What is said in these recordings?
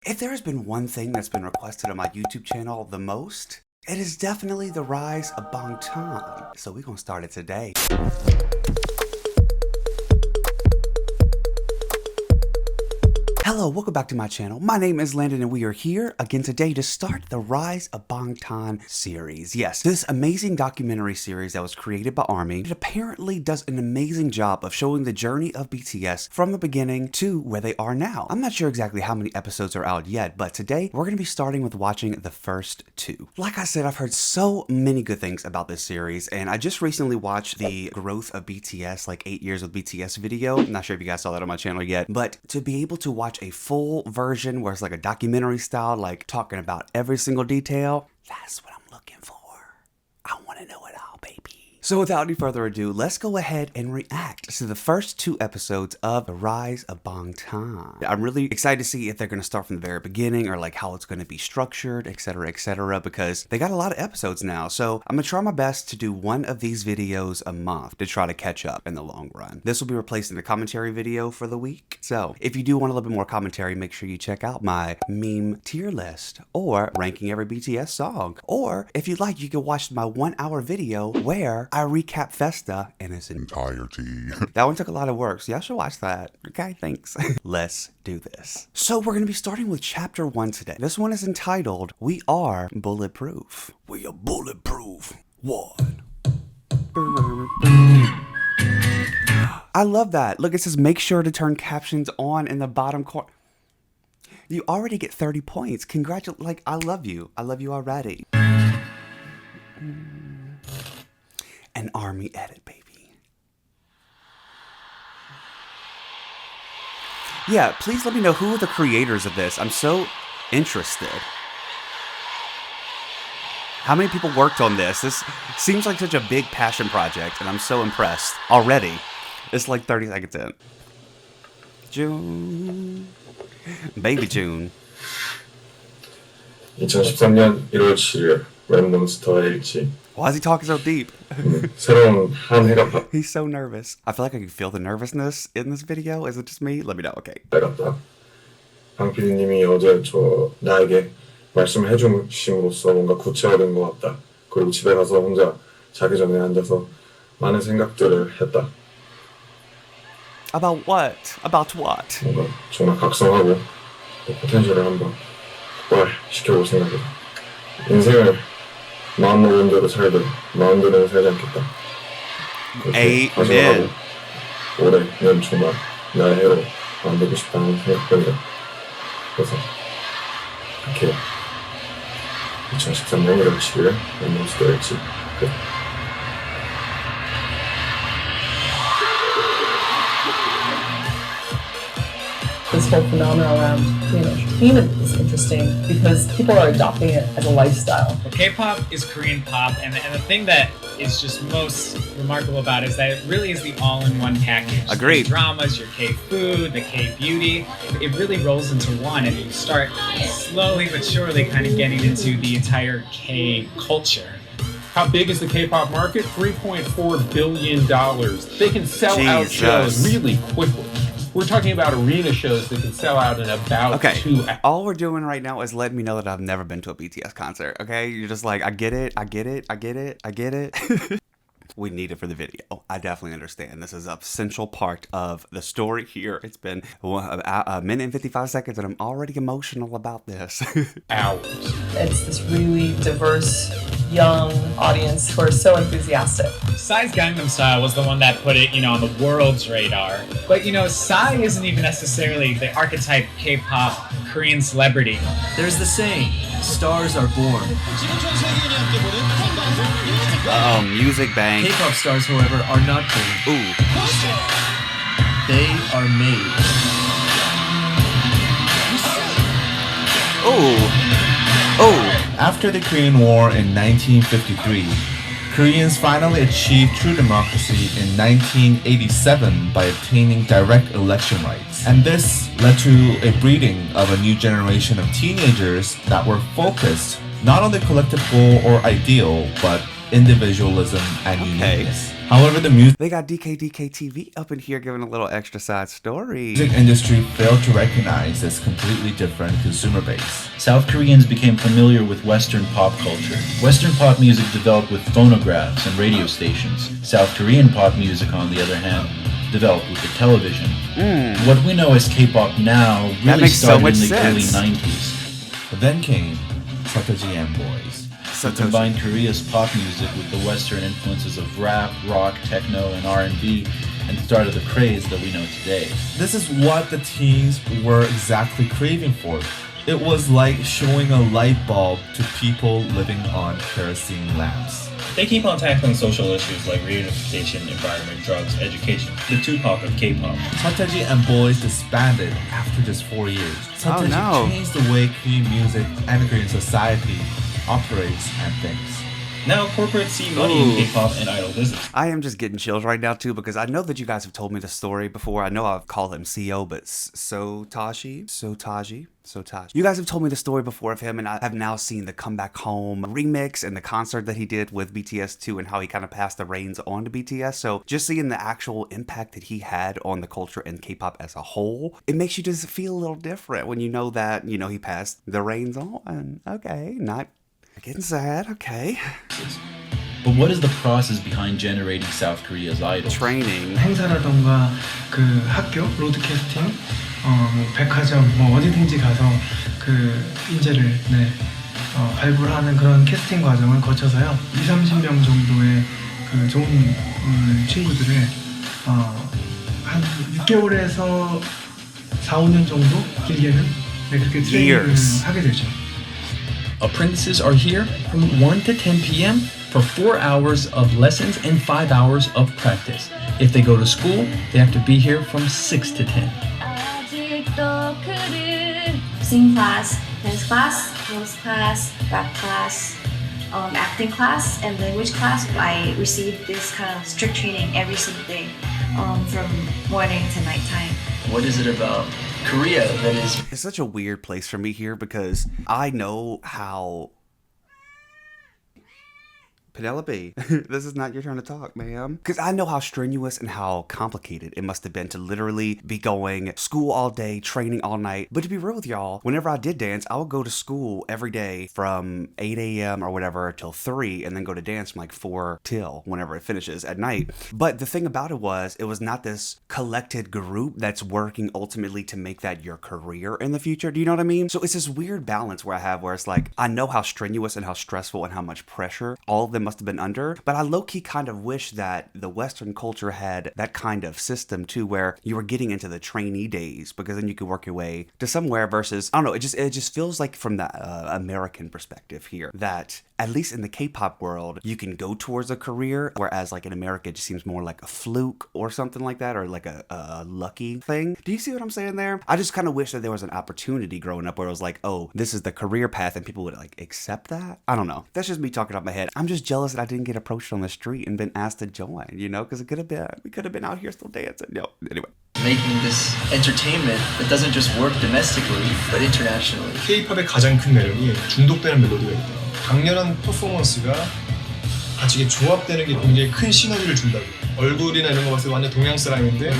If there has been one thing that's been requested on my YouTube channel the most, it is definitely the Rise of Bangtan. So we're gonna start it today. Hello, welcome back to my channel. My name is Landon and we are here again today to start the Rise of Bangtan series. Yes, this amazing documentary series that was created by ARMY. It apparently does an amazing job of showing the journey of BTS from the beginning to where they are now. I'm not sure exactly how many episodes are out yet, but today we're going to be starting with watching the first two. Like I said, I've heard so many good things about this series, and I just recently watched the Growth of BTS, like 8 years with BTS video. I'm not sure if you guys saw that on my channel yet, but to be able to watch a full version where it's like a documentary style, like talking about every single detail, that's what I'm looking for. I want to know it all, baby. So without any further ado, let's go ahead and react to the first two episodes of The Rise of Bangtan. I'm really excited to see if they're going to start from the very beginning or like how it's going to be structured, etc., because they got a lot of episodes now. So I'm going to try my best to do one of these videos a month to try to catch up in the long run. This will be replacing the commentary video for the week. So if you do want a little bit more commentary, make sure you check out my meme tier list or ranking every BTS song. Or if you'd like, you can watch my 1 hour video where I recap Festa in its entirety. That one took a lot of work, so y'all should watch that. Okay, thanks. Let's do this. So we're going to be starting with chapter 1 today. This one is entitled, We Are Bulletproof. We are bulletproof. 1. I love that. Look, it says make sure to turn captions on in the bottom corner. You already get 30 points. Congratulations. Like, I love you. I love you already. An ARMY edit, baby. Yeah, please let me know who are the creators of this. I'm so interested. How many people worked on this? This seems like such a big passion project, and I'm so impressed already. It's like 30 seconds in. June. Baby June. 2013년 1월 7일 랩몬스터의 일치. Why is he talking so deep? 새로운 한 해가 He's so nervous. I feel like I can feel the nervousness in this video. Is it just me? Let me know. Okay. 밝았다. 강 PD님이 어제 나에게 말씀해 주심으로써 뭔가 구체화된 것 같다. 그리고 집에 가서 혼자 자기 전에 앉아서 많은 생각들을 했다. About what? About what? 뭔가 정말 각성하고 포텐셜을 한번 폭발시켜볼 생각이다. 인생을 마음먹은 대로 살든 마음대로는 살지 않겠다. Amen. 올해는 정말 나의 해로 만들고 싶다는 생각뿐이다. 그래서 이렇게 2013년 1월 7일 랩몬스터일지 끝. This whole phenomenon around, human is interesting because people are adopting it as a lifestyle. Well, K-pop is Korean pop, and the thing that is just most remarkable about it is that it really is the all-in-one package. Agreed. The dramas, your K-food, the K-beauty, it really rolls into one, and you start slowly but surely kind of getting into the entire K-culture. How big is the K-pop market? $3.4 billion. They can sell out shows really quickly. We're talking about arena shows that can sell out in about 2 hours. All we're doing right now is letting me know that I've never been to a BTS concert, okay? You're just like, I get it, I get it, I get it, I get it. We need it for the video. I definitely understand. This is a central part of the story here. It's been a minute and 55 seconds and I'm already emotional about this. Hours. It's this really diverse, young audience who are so enthusiastic. Psy's Gangnam Style was the one that put it, on the world's radar. But, Psy isn't even necessarily the archetype K-pop Korean celebrity. There's the saying, stars are born. Oh, music bang. K-pop stars, however, are not born. Ooh. They are made. Ooh. Ooh. After the Korean War in 1953, Koreans finally achieved true democracy in 1987 by obtaining direct election rights. And this led to a breeding of a new generation of teenagers that were focused not on the collective goal or ideal, but individualism and uniqueness. However, the music They got DKDK up in here giving a little extra side story. industry failed to recognize this completely different consumer base. South Koreans became familiar with Western pop culture. Western pop music developed with phonographs and radio stations. South Korean pop music, on the other hand, developed with the television. What we know as K-pop now really makes so started much in the sense. early 90s. But then came Satoji and Boys. To combine Korea's pop music with the Western influences of rap, rock, techno, and R&B, and started the craze that we know today. This is what the teens were exactly craving for. It was like showing a light bulb to people living on kerosene lamps. They keep on tackling social issues like reunification, environment, drugs, education, the Tupac of K-pop. Satoji and Boys disbanded after just 4 years. Satoji no. changed the way Korean music and Korean society operates and thinks. Now corporates see money in K-pop and idol business. I am just getting chills right now too because I know that you guys have told me the story before. I know I've called him CO, but Sotaji. You guys have told me the story before of him, and I have now seen the Comeback Home remix and the concert that he did with BTS too, and how he kind of passed the reins on to BTS. So just seeing the actual impact that he had on the culture and K-pop as a whole, it makes you just feel a little different when you know that, you know, he passed the reins on. Okay, not getting sad, okay. But what is the process behind generating South Korea's idols? Training. 행사라던가 그 학교 로드 캐스팅, 뭐 백화점 뭐 어디든지 가서 그 인재를 발굴하는 그런 캐스팅 과정을 거쳐서요. 20-30명 정도의 그 좋은 친구들을 한 6개월에서 4-5년 정도 길게는 그렇게 트레이닝을 하게 되죠. Apprentices are here from 1 to 10 p.m. for 4 hours of lessons and 5 hours of practice. If they go to school, they have to be here from 6 to 10. Singing class, dance class, dance class, rap class, acting class, and language class. I receive this kind of strict training every single day, from morning to nighttime. What is it about Korea that is... It's such a weird place for me here because I know how... Penelope, this is not your turn to talk, ma'am. Because I know how strenuous and how complicated it must have been to literally be going school all day, training all night. But to be real with y'all, whenever I did dance, I would go to school every day from 8 a.m. or whatever till 3 and then go to dance from like 4 till whenever it finishes at night. But the thing about it was not this collected group that's working ultimately to make that your career in the future. Do you know what I mean? So it's this weird balance where it's like, I know how strenuous and how stressful and how much pressure all of them must have been under, but I low-key kind of wish that the Western culture had that kind of system too, where you were getting into the trainee days because then you could work your way to somewhere versus, I don't know, it just feels like from the American perspective here that at least in the K-pop world, you can go towards a career, whereas like in America, it just seems more like a fluke or something like that, or like a lucky thing. Do you see what I'm saying there? I just kind of wish that there was an opportunity growing up where it was like, oh, this is the career path and people would like accept that. I don't know. That's just me talking out my head. I'm just jealous that I didn't get approached on the street and been asked to join, you know, because we could have been out here still dancing. No, anyway. Making this entertainment that doesn't just work domestically, but internationally. K-팝의 가장 큰 매력이 중독되는 멜로디가 있다. 강렬한 퍼포먼스가 같이 조합되는 게 굉장히 큰 시너지를 준다고. 얼굴이나 이런 거 봤을 때 완전 동양 사람인데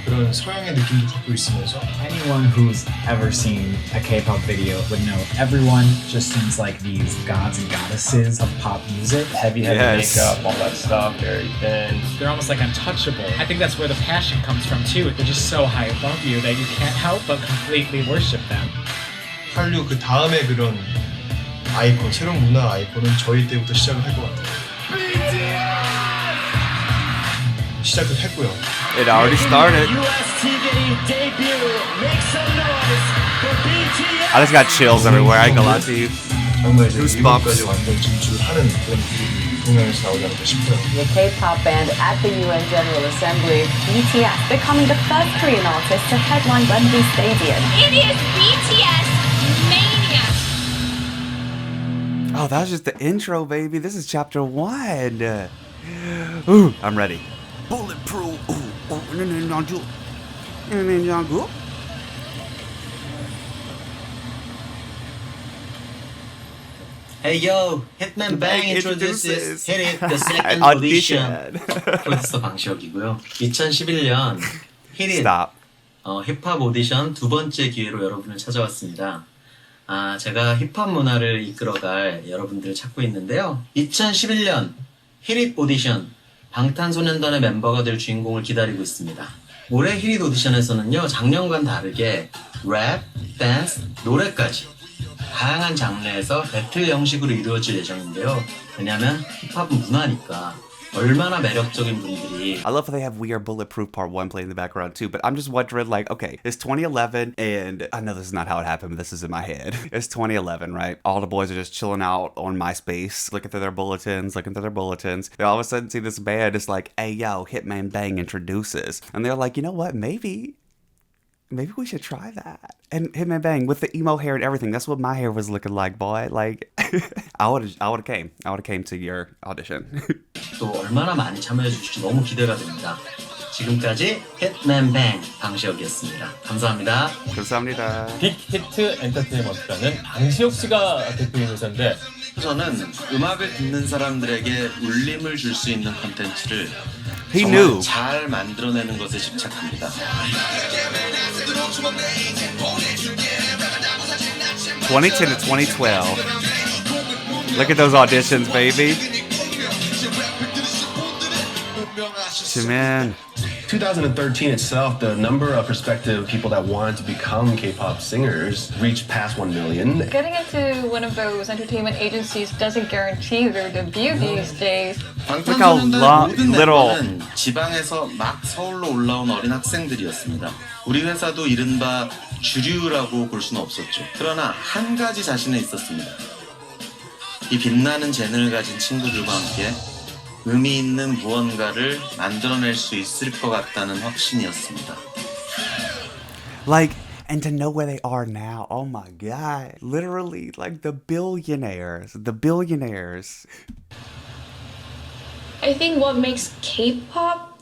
그런 서양의 느낌도 갖고 있으면서. Anyone who's ever seen a K-pop video would know everyone just seems like these gods and goddesses of pop music. Heavy makeup, all that stuff, very thin. They're almost like untouchable. I think that's where the passion comes from too. They're just so high above you that you can't help but completely worship them. 한류 그 다음에 그런 아이콘, 새로운 문화 아이콘은 저희 때부터 시작을 할 것 같아요. 시작을 했고요. It already started. I just got chills everywhere. I ain't gonna lie to you. Goosebumps. 완전 진출하는 그런 동양에서 나오지 않을까 싶어요. The K-pop band at the UN General Assembly, BTS, becoming the first Korean artist to headline Wembley Stadium. It is BTS Mania! Oh, that was just the intro, baby. This is chapter 1. Ooh, I'm ready. Bulletproof. Hey yo, Hitman Bang introduces Hit It the second Audition. audition. 프로듀서 방시혁이고요. 2011년 Hit It Stop. 힙합 오디션 두 번째 기회로 여러분을 찾아왔습니다. 제가 힙합 문화를 이끌어갈 여러분들을 찾고 있는데요. 2011년 Hit It 오디션 방탄소년단의 멤버가 될 주인공을 기다리고 있습니다. 올해 Hit It 오디션에서는요, 작년과는 다르게 랩, 댄스, 노래까지 다양한 장르에서 배틀 형식으로 이루어질 예정인데요. 왜냐면 힙합은 문화니까 얼마나 매력적인 분들이. I love how they have We Are Bulletproof Part 1 playing in the background too, but I'm just wondering, like, okay, it's 2011, and I know this is not how it happened, but this is in my head. It's 2011, right? All the boys are just chilling out on MySpace, looking through their bulletins. They all of a sudden see this band, it's like, hey, yo, Hitman Bang introduces. And they're like, you know what, maybe we should try that. And Hitman Bang with the emo hair and everything. That's what my hair was looking like, boy. Like, I would have came to your audition. 또 얼마나 많이 참여해 주실지 너무 기대가 됩니다. 지금까지 Hitman Bang 방시혁이었습니다. 감사합니다. 감사합니다. 빅히트 엔터테인먼트라는 방시혁 씨가 대표인 회사인데, 저는 음악을 듣는 사람들에게 울림을 줄 수 있는 콘텐츠를 He 정말 knew. 잘 만들어내는 것에 집착합니다. 2010 to 2012. Look at those auditions, baby. Jimin. 2013 itself, the number of prospective people that wanted to become K-pop singers reached past 1 million. Getting into one of those entertainment agencies doesn't guarantee their debut these days. Look how little. 지방에서 막 서울로 올라온 어린 학생들이었습니다. 우리 회사도 이른바 주류라고 볼 수는 없었죠. 그러나 한 가지 자신은 있었습니다. 이 빛나는 재능을 가진 친구들과 함께 의미 있는 무언가를 만들어낼 수 있을 것 같다는 확신이었습니다. Like, and to know where they are now, oh my god. Literally, like the billionaires. I think what makes K-pop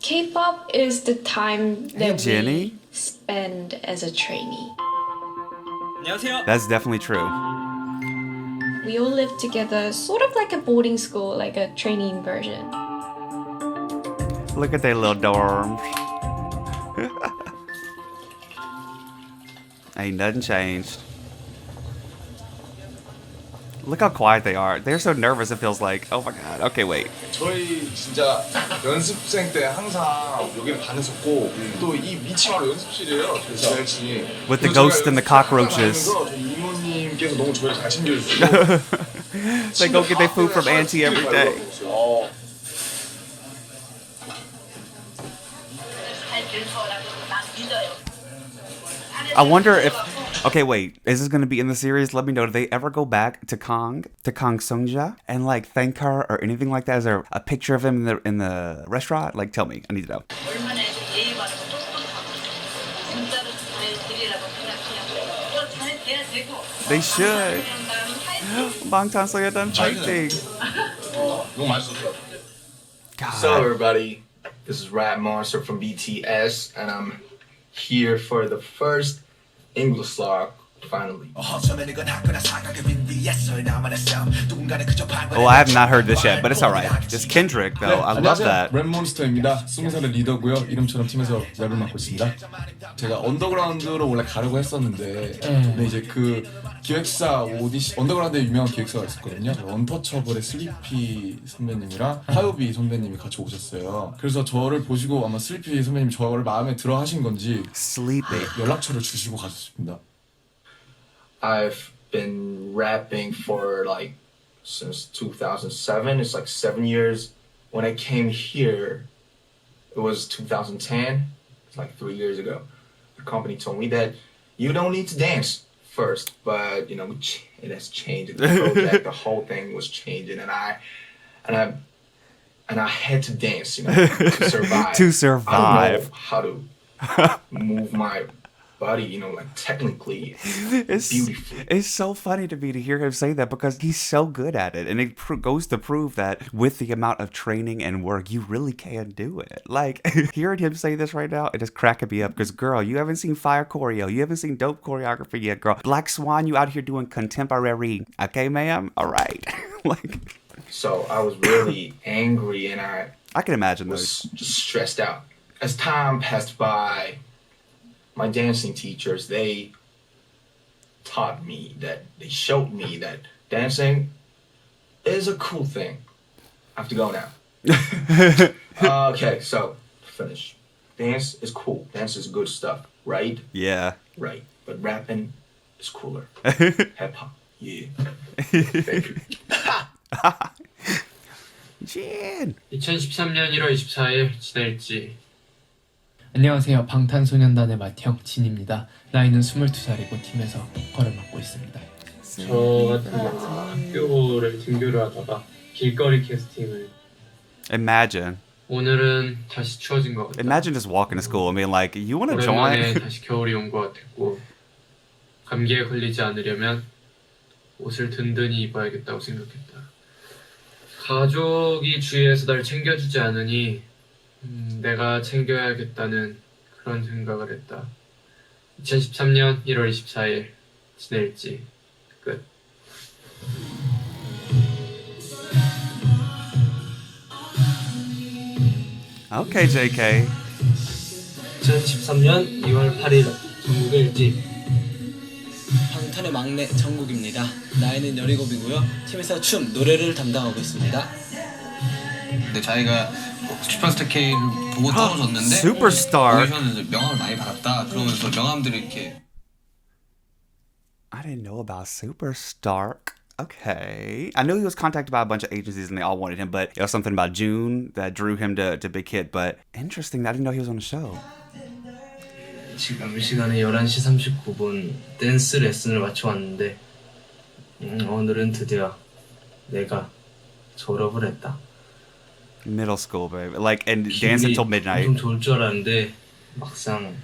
is the time that we spend as a trainee. That's definitely true. We all live together, sort of like a boarding school, like a training version. Look at their little dorms. Ain't nothing changed. Look how quiet they are. They're so nervous, it feels like. Oh my god. Okay, wait. 저희 진짜 연습생 때 항상 여기를 다녔었고 또 이 위치가 연습실이에요. 저희 With the ghosts and the cockroaches. 이모님께서 너무 저를 잘 챙겨주시고 They go get their food from Auntie every day. I wonder if... Okay, wait. Is this going to be in the series? Let me know. Do they ever go back to Kang Seungja, and like thank her or anything like that? Is there a picture of him in the restaurant? Like, tell me. I need to know. They should. Bangtan fighting. What's up, everybody? This is Rap Monster from BTS, and I'm here for the first English song, finally. Oh, I have not heard this yet, but it's alright. It's Kendrick, though. I love that. 랩몬스터입니다. 20살의 리더고요. 이름처럼 팀에서 랩을 맡고 있습니다. 제가 언더그라운드로 원래 가려고 했었는데 근데 이제 그 기획사 오디션 언더그라운드에 유명한 기획사가 있었거든요. 언터처블의 슬리피 선배님이랑 하요비 선배님이 같이 오셨어요. 그래서 저를 보시고 아마 슬리피 선배님 저를 마음에 들어 하신 건지 연락처를 주시고 가셨습니다. I've been rapping for like since 2007. It's like 7 years. When I came here, it was 2010. It's like 3 years ago. The company told me that you don't need to dance first, but you know it has changed. The project, the whole thing was changing, and I had to dance, you know, to survive. To survive. I don't know how to move my body, you know, like technically beautifully. It's so funny to me to hear him say that because he's so good at it, and it goes to prove that with the amount of training and work, you really can do it. Like, hearing him say this right now, it is cracking me up because, girl, you haven't seen fire choreo, you haven't seen dope choreography yet, girl. Black Swan, you out here doing contemporary, okay, ma'am? All right. Like, so I was really angry, and I can imagine was those. just stressed out. As time passed by, my dancing teachers, they taught me that, they showed me that dancing is a cool thing. I have to go now. Okay, so finish. Dance is cool. Dance is good stuff, right? Yeah. Right. But rapping is cooler. Hip hop. Yeah. Thank you. Jin. 2013년 1월 24일 지낼지. 안녕하세요. 방탄소년단의 맏형 진입니다. 나이는 22살이고 팀에서 보컬을 맡고 있습니다. 저 같은 경우는 학교를 등교를 하다가 길거리 캐스팅을 Imagine. 오늘은 다시 추워진 것 같다. Imagine just walking to school. I mean, like, you want to 오랜만에 join? 다시 겨울이 온 것 같았고 감기에 걸리지 않으려면 옷을 든든히 입어야겠다고 생각했다. 가족이 주위에서 날 챙겨주지 않으니 내가 챙겨야겠다는 그런 생각을 했다. 2013년 1월 24일 지낼지 끝. Okay, JK. 2013년 2월 8일 전국의 일지. 방탄의 막내 정국입니다. 나이는 17이고요. 팀에서 춤, 노래를 담당하고 있습니다. 근데 자기가 슈퍼스타 K를 보고 떨어졌는데 Superstar. 오디션에서 명함을 많이 받았다. 그러면서 명함들이 이렇게 I didn't know about Superstar. Okay. I knew he was contacted by a bunch of agencies and they all wanted him, but it was something about June that drew him to Big Hit. But interesting, I didn't know he was on the show. 지금 시간에 11시 39분 댄스 레슨을 마쳐 왔는데 오늘은 드디어 내가 졸업을 했다. Middle school, babe. Like, and dance until midnight. 엄청 좋을 줄 알았는데 막상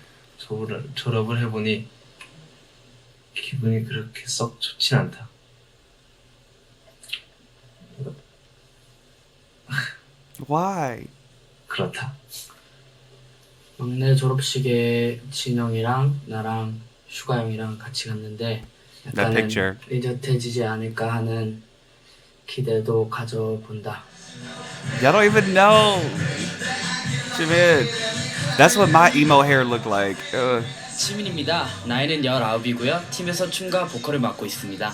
졸업을 해보니 기분이 그렇게 썩 좋진 않다. Why? 그렇다. 막내 졸업식에 진영이랑 나랑 슈가 형이랑 같이 갔는데 약간은 의젓해지지 않을까 하는 기대도 가져본다. Y'all don't even know. Jimin. That's what my emo hair looked like. 지민입니다. 나이는 19이고요. 팀에서 춤과 보컬을 맡고 있습니다.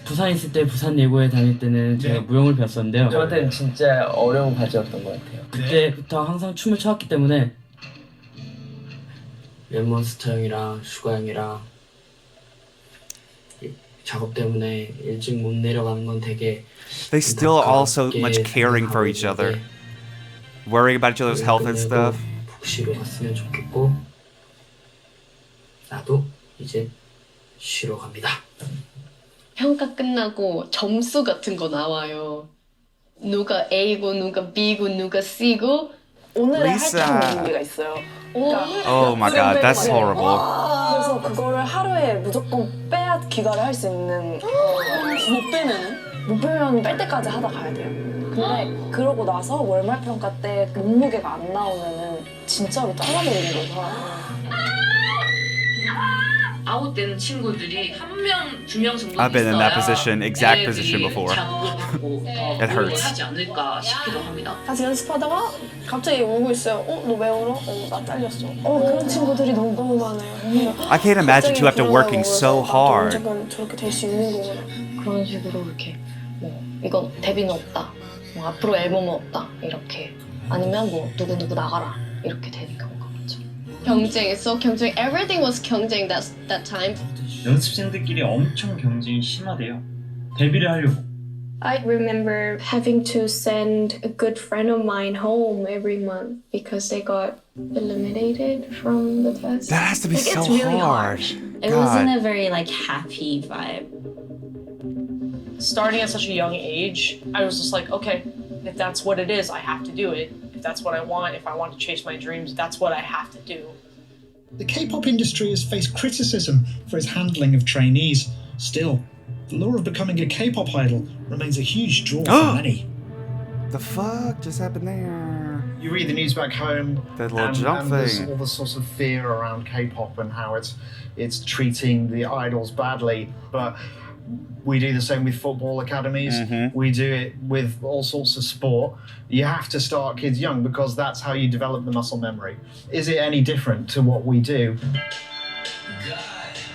부산에 있을 때 부산 예고에 다닐 때는 제가 무용을 배웠었는데요. 저한테는 진짜 어려운 과제였던 것 같아요. 그때부터 항상 춤을 춰왔기 때문에 랩몬스터 형이랑 슈가 형이랑 작업 때문에 일찍 못 내려가는 건 되게 They still are all so much caring for each other. Worrying about each other's health and stuff. 푹 쉬러 갔으면 좋겠고 나도 이제 쉬러 갑니다. 평가 끝나고 점수 같은 거 나와요. 누가 A고 누가 B고 누가 C고 오늘의 할당 무게가 있어요. Oh my god, that's horrible. 그래서 그거를 하루에 무조건 빼야 귀가를 할 수 있는 못 빼면은? 못 빼면 뺄 때까지 하다 가야 돼요. 근데 그러고 나서 월말 평가 때 몸무게가 안 나오면은 진짜로 잘라버리는 거예요, 사람을. 아웃되는 친구들이 한 명, 두 명 정도 I've been in that 있어야 position, exact 애들이 position before. 자극하고 더 It hurts. 하지 않을까 싶기도 합니다. 같이 연습하다가 갑자기 울고 있어요. 너 왜 울어? 나 잘렸어. 그런 친구들이 너무 많아요. I can't imagine two after working so hard. 언젠간 저렇게 될 수 있는 거구나. 그런 식으로 이렇게 뭐 이건 데뷔는 없다. 뭐 앞으로 앨범은 없다. 이렇게 아니면 뭐 누구 나가라. 이렇게 되는 경우가 많죠. 경쟁, so 경쟁. Everything was 경쟁 that time. 연습생들끼리 엄청 경쟁이 심하대요. 데뷔를 하려고. I remember having to send a good friend of mine home every month because they got eliminated from the test. That has to be so it's really hard. It wasn't a very happy vibe. Starting at such a young age, I was just like, okay, if that's what it is, I have to do it. If that's what I want, if I want to chase my dreams, that's what I have to do. The K-pop industry has faced criticism for its handling of trainees. Still, the lure of becoming a K-pop idol remains a huge draw for many. The fuck just happened there? You read the news back home, That little jump there's thing. all the sorts of fear around K-pop and how it's treating the idols badly. But We do the same with football academies. We do it with all sorts of sport. You have to start kids young because that's how you develop the muscle memory. Is it any different to what we do?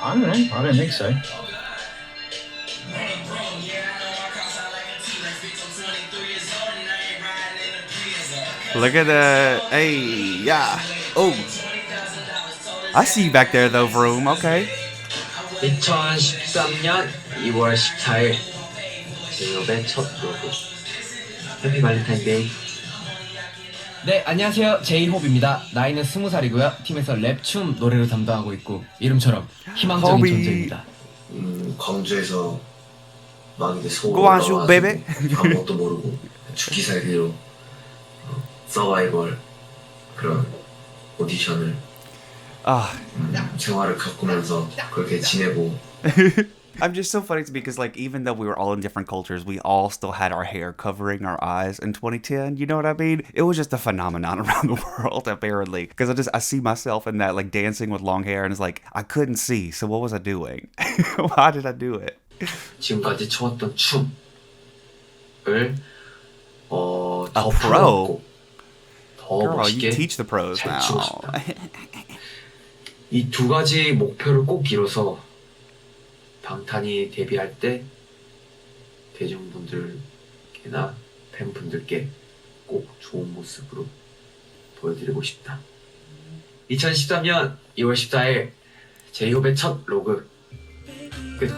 I don't know. I don't think so. Look at the, hey, yeah. Oh, I see you back there though, Vroom. Okay. 2013년 2월 14일 제이홉의 첫 로그 해피 발렌타인데이. 네, 안녕하세요. 제이홉입니다. 나이는 20살이고요. 팀에서 랩, 춤, 노래를 담당하고 있고 이름처럼 희망적인 존재입니다. 광주에서 막 이제 서울 고아슈 올라와서 베베. 아무것도 모르고 죽기 살기로 서바이벌 그런 오디션을 생활을 겪으면서 그렇게 지내고. I'm just so funny to me because, like, even though we were all in different cultures, we all still had our hair covering our eyes in 2010. You know what I mean? It was just a phenomenon around the world, apparently. Because I see myself in that, like, dancing with long hair, and it's like, I couldn't see, so what was I doing? Why did I do it? 지금까지 춰왔던 춤을 A pro? Girl, you teach the pros now. 이 두 가지 목표를 꼭 이뤄서 방탄이 데뷔할 때 대중분들께나 팬분들께 꼭 좋은 모습으로 보여드리고 싶다. 2013년 2월 14일 제이홉의 첫 로그 끝.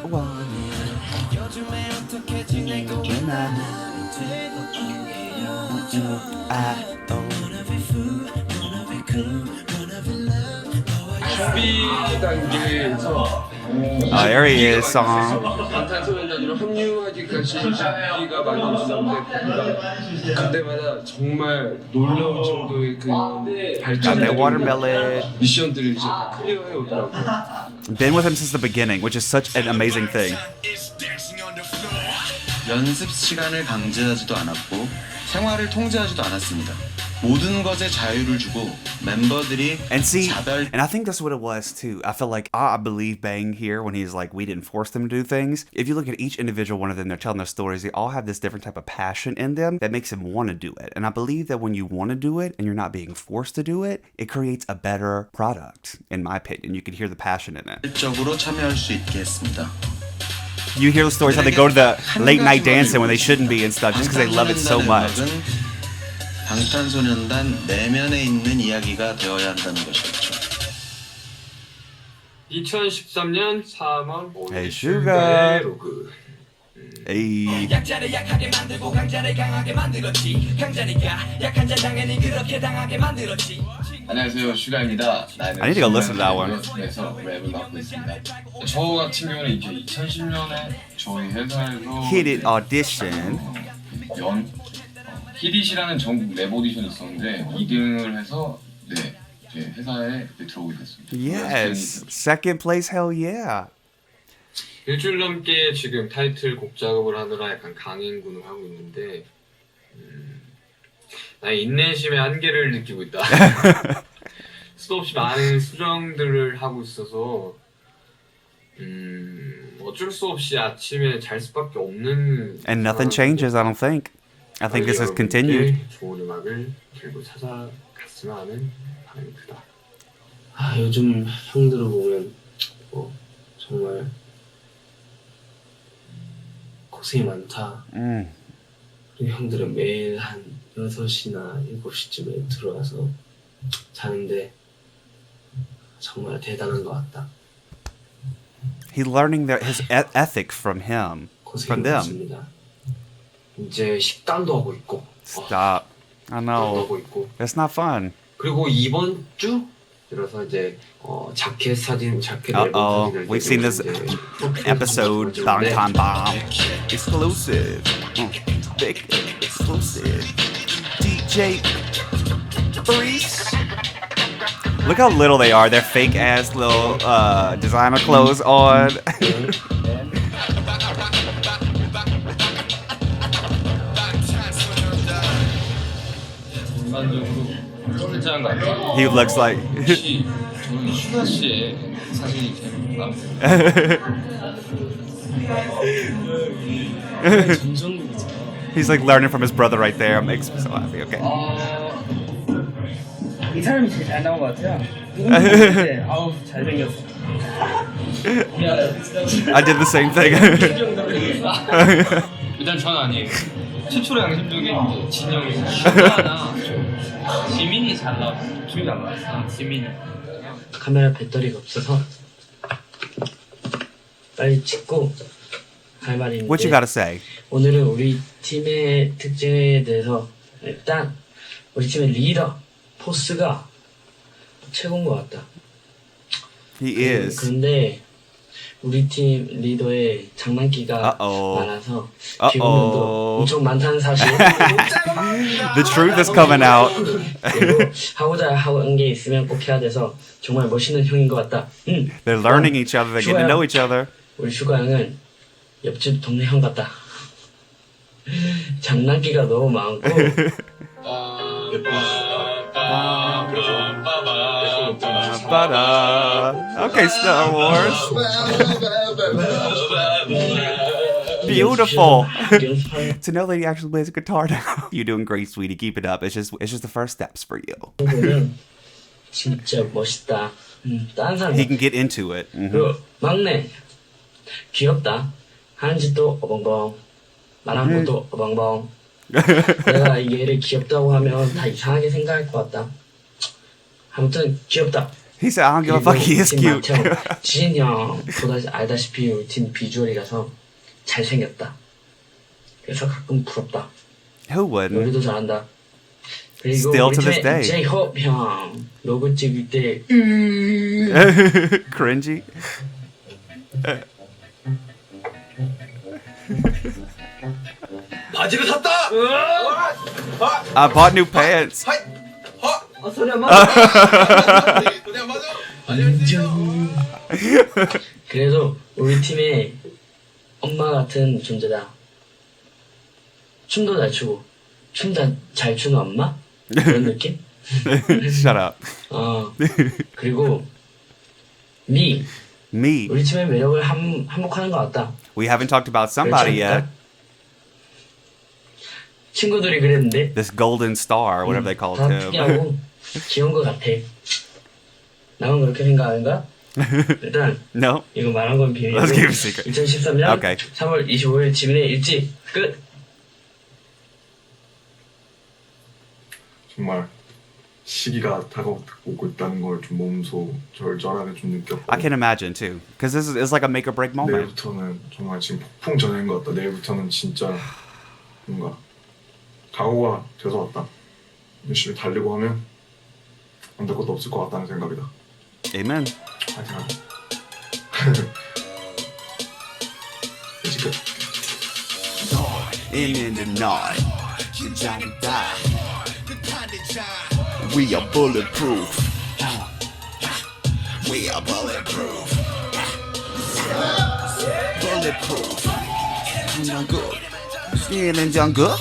준비 단계에서 there he is, song. 방탄소년단으로 합류하기까지 준비가 많이 진행됐고 그때마다 정말 놀라운 정도의 그 발전된 미션들을 이제 클리어해 오더라고요. Been with him since the beginning, which is such an amazing thing. 연습 시간을 강제하지도 않았고 생활을 통제하지도 않았습니다. 모든 것에 자유를 주고 멤버들이 and I think that's what it was too. I feel like I believe Bang here when he's like, we didn't force them to do things. If you look at each individual one of them, they're telling their stories. They all have this different type of passion in them that makes them want to do it. And I believe that when you want to do it and you're not being forced to do it, it creates a better product. In my opinion, you can hear the passion in it. 적으로 참여할 수 있게 했습니다. You hear the stories how they go to the late night dancing when they shouldn't be and stuff just because they love it so much. 방탄소년단 내면에 있는 이야기가 되어야 한다는 것이었죠. 2013년 3월 5일 Hey, Sugar. 로그. Hey. 약자를 약하게 만들고 강자를 강하게 만들었지. 강자니까 약한 자 당연히 그렇게 당하게 만들었지. 안녕하세요, 슈가입니다. I need to go listen to that one. 에서 랩을 맡고 있습니다. 저 같은 경우는 이제 2010년에 저희 회사에서 Hit It audition. 히릿이라는 전국 랩 오디션이 있었는데 2등을 해서 네, 이제 회사에 들어오게 됐습니다. Yes, second place, hell yeah. 일주일 넘게 지금 타이틀 곡 작업을 하느라 약간 강행군을 하고 있는데 나의 인내심의 한계를 느끼고 있다. 수도 없이 많은 수정들을 하고 있어서 어쩔 수 없이 아침에 잘 수밖에 없는. And nothing changes, I don't think. I think this has continued. 좋은 음악을 들고 찾아갔으면 하는 바람이 크다. 아, 요즘 형들을 보면 정말 고생이 많다. 그리고 형들은 매일 한 6시나 7시쯤에 들어와서 자는데 정말 대단한 것 같다. He's learning his ethics from him, from them. 많습니다. 이제 식단도 하고 있고. Stop. I know. It's not fun. 그리고 이번 주 들어서 이제 자켓 앨범 사진을 We've seen this episode, Bangtan Bomb. Exclusive. Big exclusive. DJ Breeze. Look how little they are. They're fake ass little designer clothes on. He looks like. 저는 슈가 씨의 사진이 됩니다. He's like learning from his brother right there. It makes me so happy. Okay. 이 사람이 제일 잘 나온 것 같아요. 누군지 아우 잘생겼어. I did the same thing. 일단 전 아니에요. 최초로 양심적인 진영이 하나 지민이 잘 나왔어. 지민이 안 나왔어. 지민이. 카메라 배터리가 없어서 빨리 찍고 할 말이 있는데. What you gotta say? 오늘은 우리 팀의 특징에 대해서 일단 우리 팀의 리더 포스가 최고인 것 같다. He is. 그런데 우리 팀 리더의 장난기가 많아서 기분도 엄청 많다는 사실. The truth is coming out. 그리고 하고자 하는 게 있으면 꼭 해야 돼서 정말 멋있는 형인 것 같다. They're learning each other. They're getting to know each other. 우리 슈가 형은 옆집 동네 형 같다. 장난기가 너무 많고. Okay, Star Wars. Beautiful. To know that he actually plays a guitar now. You're doing great, sweetie. Keep it up. It's just the first steps for you. 진짜 멋있다. 다른 사람. He can get into it. 그리고 막내 귀엽다. 하는 짓도 어벙벙. 말하는 것도 어벙벙. 내가 얘를 귀엽다고 하면 다 이상하게 생각할 것 같다. 아무튼 귀엽다. He said, I don't give a fuck. He is cute. 지진 형보다 알다시피 우리 팀 비주얼이라서 잘생겼다. 그래서 가끔 부럽다. Who wouldn't? 노래도 잘한다. 그리고 Still 우리 to this 팀의 day. 제이홉 형 로고 찍을 때 Cringy. 바지를 샀다. I bought new pants. 소리 안 그래도 우리 팀의 엄마 같은 존재다. 춤도 잘 추고 춤 잘 추는 엄마? 그런 느낌? Shut up. 그리고 me. 우리 팀의 매력을 한몫하는 것 같다. We haven't talked about somebody yet. 친구들이 그랬는데 This golden star, whatever they call 다 it. 특이하고 귀여운 것 같아. 나만 그렇게 생각하는가? 일단 No. 이거 말한 건 비밀이고 Let's keep it secret. 2013년 Okay. 3월 25일 지민의 일지 끝. 정말 시기가 다가오고 있다는 걸 좀 몸소 절절하게 좀 느꼈고 I can imagine too, because this is like a make or break moment. 내일부터는 정말 지금 폭풍 전야인 것 같다. 내일부터는 진짜 뭔가 각오가 돼서 왔다. 열심히 달리고 하면 안 될 것도 없을 것 같다는 생각이다. Amen. 파이팅하자. 이제 끝. In the night, Johnny die. We are bulletproof. We are bulletproof. Bulletproof. 장난good. Feeling 장good?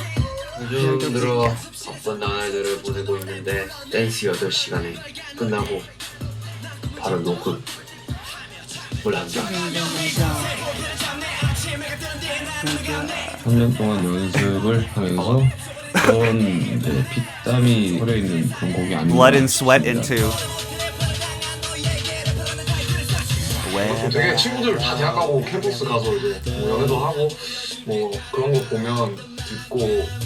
요즘 들어 바쁜 나날들을 보내고 있는데 댄스 8시간에 끝나고 바로 녹음을 한다. 3년 동안 연습을 하면서 그런 이제 피땀이 흐려 있는 그런 곡이 아닌가. Blood and sweat into. 되게 친구들 다 대학 가고 캠퍼스 가서 이제 뭐 연애도 하고 뭐 그런 거 보면 듣고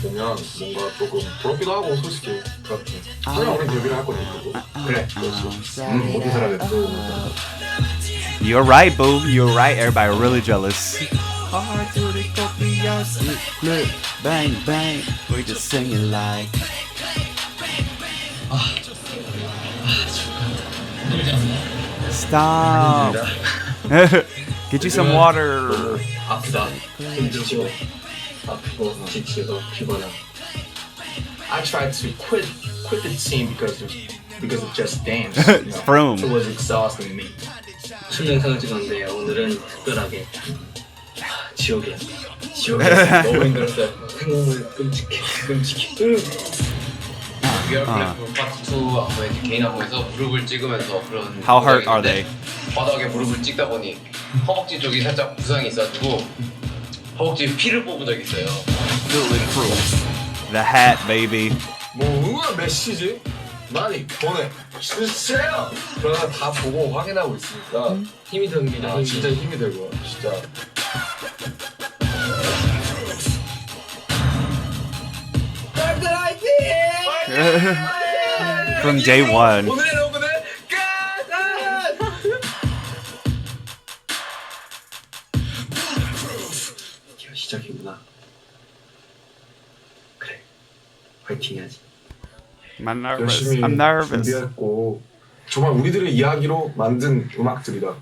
보면 뭔가 조금 부럽기도 하고 솔직히 그렇게 하지만 우린 데뷔를 할 거니까 그래 그렇지 모든 사람이 또 You're right, boo. You're right. Everybody really jealous. Hard to the copious, look, bang bang. We just singing like. Stop. Get you some water. 아프다. 힘들고 아프고 지치고 피곤하. I tried to quit the team because of just dance. It's Froome. It was exhausting me. 춤 영상을 찍었는데 오늘은 특별하게 지옥이야. 지옥이야. 너무 힘들었어요. 생각을 끔찍해. 파트 2 안무에 개인 안무에서 무릎을 찍으면서 그런 How hurt are they? 바닥에 무릎을 찍다 보니 허벅지 쪽이 살짝 부상이 있어가지고 허벅지에 피를 뽑은 적이 있어요. Bulletproof. The hat, baby. 뭐 응원 메시지 많이 보내 주세요. 그러나 다 보고 확인하고 있으니까 힘이 됩니다. 진짜 힘이 되고 진짜. From day one. 오늘의 로그는 끝! 시작이구나. 그래, 화이팅 해야지. I'm nervous. 열심히 I'm nervous. 준비했고 정말 우리들의 이야기로 만든 음악들이다.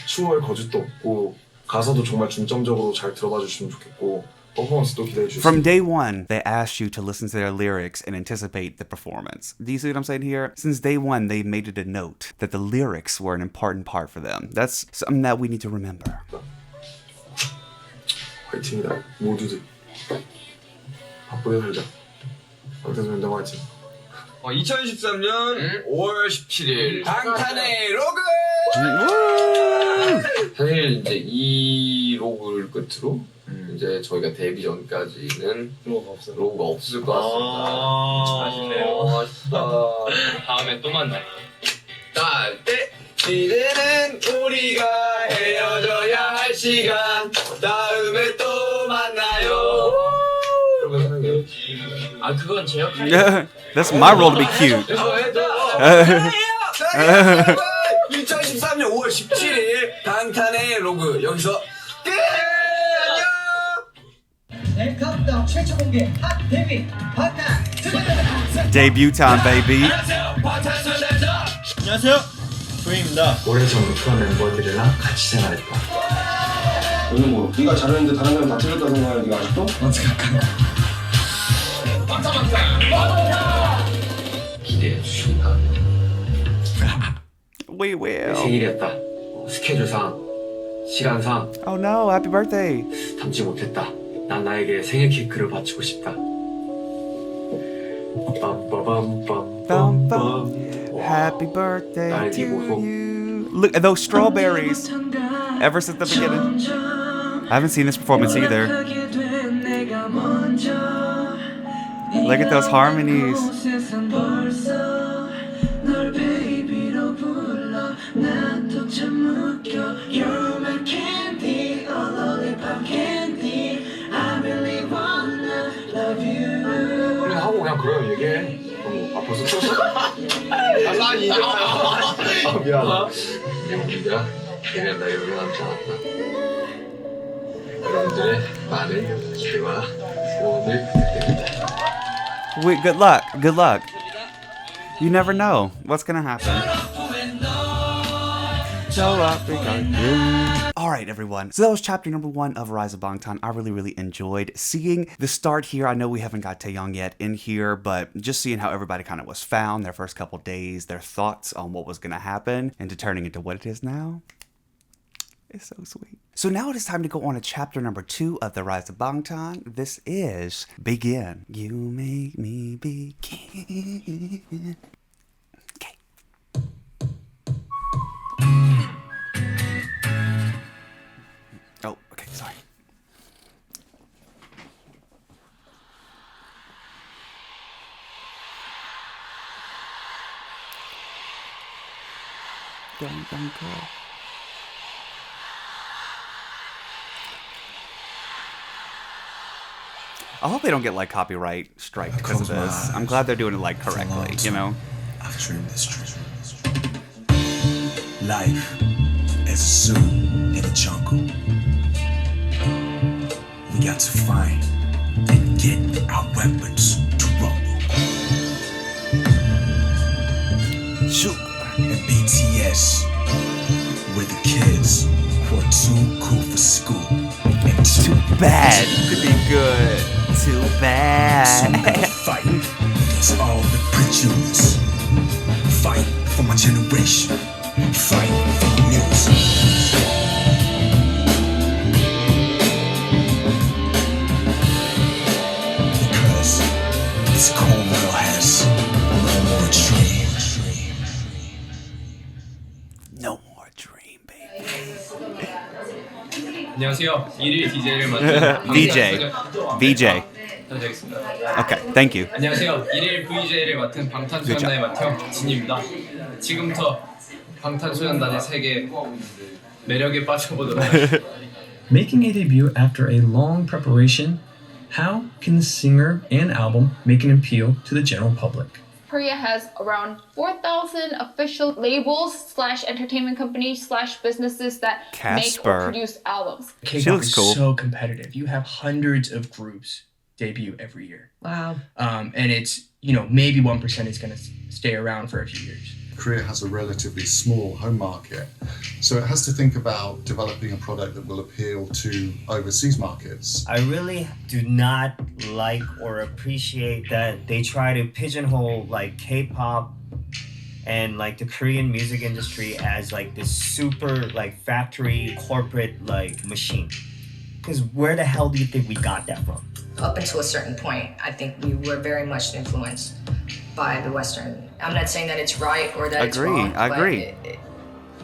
추월 거짓도 없고 가사도 정말 중점적으로 잘 들어봐 주시면 좋겠고 퍼포먼스도 기대해 주세요. From day one, they asked you to listen to their lyrics and anticipate the performance. Do you see what I'm saying here? Since day one, they made it a note that the lyrics were an important part for them. That's something that we need to remember. 화이팅이다. 모두들 바쁘게 살자. 방탄소년단 화이팅. 2013년 5월 17일 방탄의 로그! 사실 이제 이 로그를 끝으로 이제 저희가 데뷔 전까지는 로고가 없을 것 같습니다. 아쉽네요. 아쉽다. 다음에 또 만나요. 때 이제는 우리가 헤어져야 할 시간. 다음에 또 만나요. 아 그건 제 역할이. Yeah, that's my role to be cute. 2013년 5월 17일 방탄의 로그 여기서 끝! 안녕! 카운트다운 최초 공개 핫 데뷔 방탄 Debut time, baby. 안녕하세요. 조이입니다. 오래전부터 멤버들이랑 같이 생활했다. 너는 뭐 네가 잘했는데 다른 사람 다 틀렸다 생각해. 네가 아직도? 어떻게 할까? 기대해 주신다. We will. 생일이었다. 스케줄상, 시간상 Oh no, happy birthday. 담지 못했다. 난 나에게 생일 케이크를 바치고 싶다. 빰빰빰빰빰. Happy birthday to you. Look at those strawberries. Ever since the beginning. I haven't seen this performance either. Look at those harmonies. 그냥 하고 그냥 그래요 얘기해. 벌써 쳤어? 난 이제 미안하다. 여러분들아, 내가 나 여기 남지 않았다. 여러분들의 많은 기대와 응원을 부탁드립니다. Wait, good luck. Good luck. You never know what's gonna happen. Alright everyone, so that was chapter number 1 of Rise of Bangtan. I really enjoyed seeing the start here. I know we haven't got Taeyong yet in here, but just seeing how everybody kind of was found, their first couple days, their thoughts on what was gonna happen, into turning into what it is now. It's so sweet. So now it is time to go on to chapter number 2 of the Rise of Bangtan. This is Begin. You make me begin. Oh, okay, sorry. Don't go. I hope they don't get like copyright striked because of this. I'm glad they're doing it like correctly, you know? I've dreamed this dream. Life as a zoo in the jungle. We got to find and get our weapons to rumble. Shoot. And BTS, we're the kids who are too cool for school and too bad to be good. Too bad. So I'm gonna fight against all the prejudice. Fight for my generation. Fight for the music. Because this cold world has no more dream. No more dream, baby. 안녕하세요. 일일 DJ를 맡은 VJ. 되겠습니다. Okay, thank you. 안녕하세요. 일일 VJ를 맡은 방탄소년단의 맏형 진입니다. 지금부터 방탄소년단의 세계 매력에 빠져보도록 하겠습니다. Making a debut after a long preparation, how can the singer and album make an appeal to the general public? Korea has around 4,000 official labels / entertainment companies / businesses that make or produce albums. K-pop is so competitive. You have hundreds of groups debut every year. Wow. And it's, maybe 1% is going to stay around for a few years. Korea has a relatively small home market, so it has to think about developing a product that will appeal to overseas markets. I really do not like or appreciate that they try to pigeonhole like K-pop and like the Korean music industry as like this super like factory corporate like machine. Because where the hell do you think we got that from? Up until a certain point, I think we were very much influenced by the Western. I'm not saying that it's right or that it's wrong. I agree.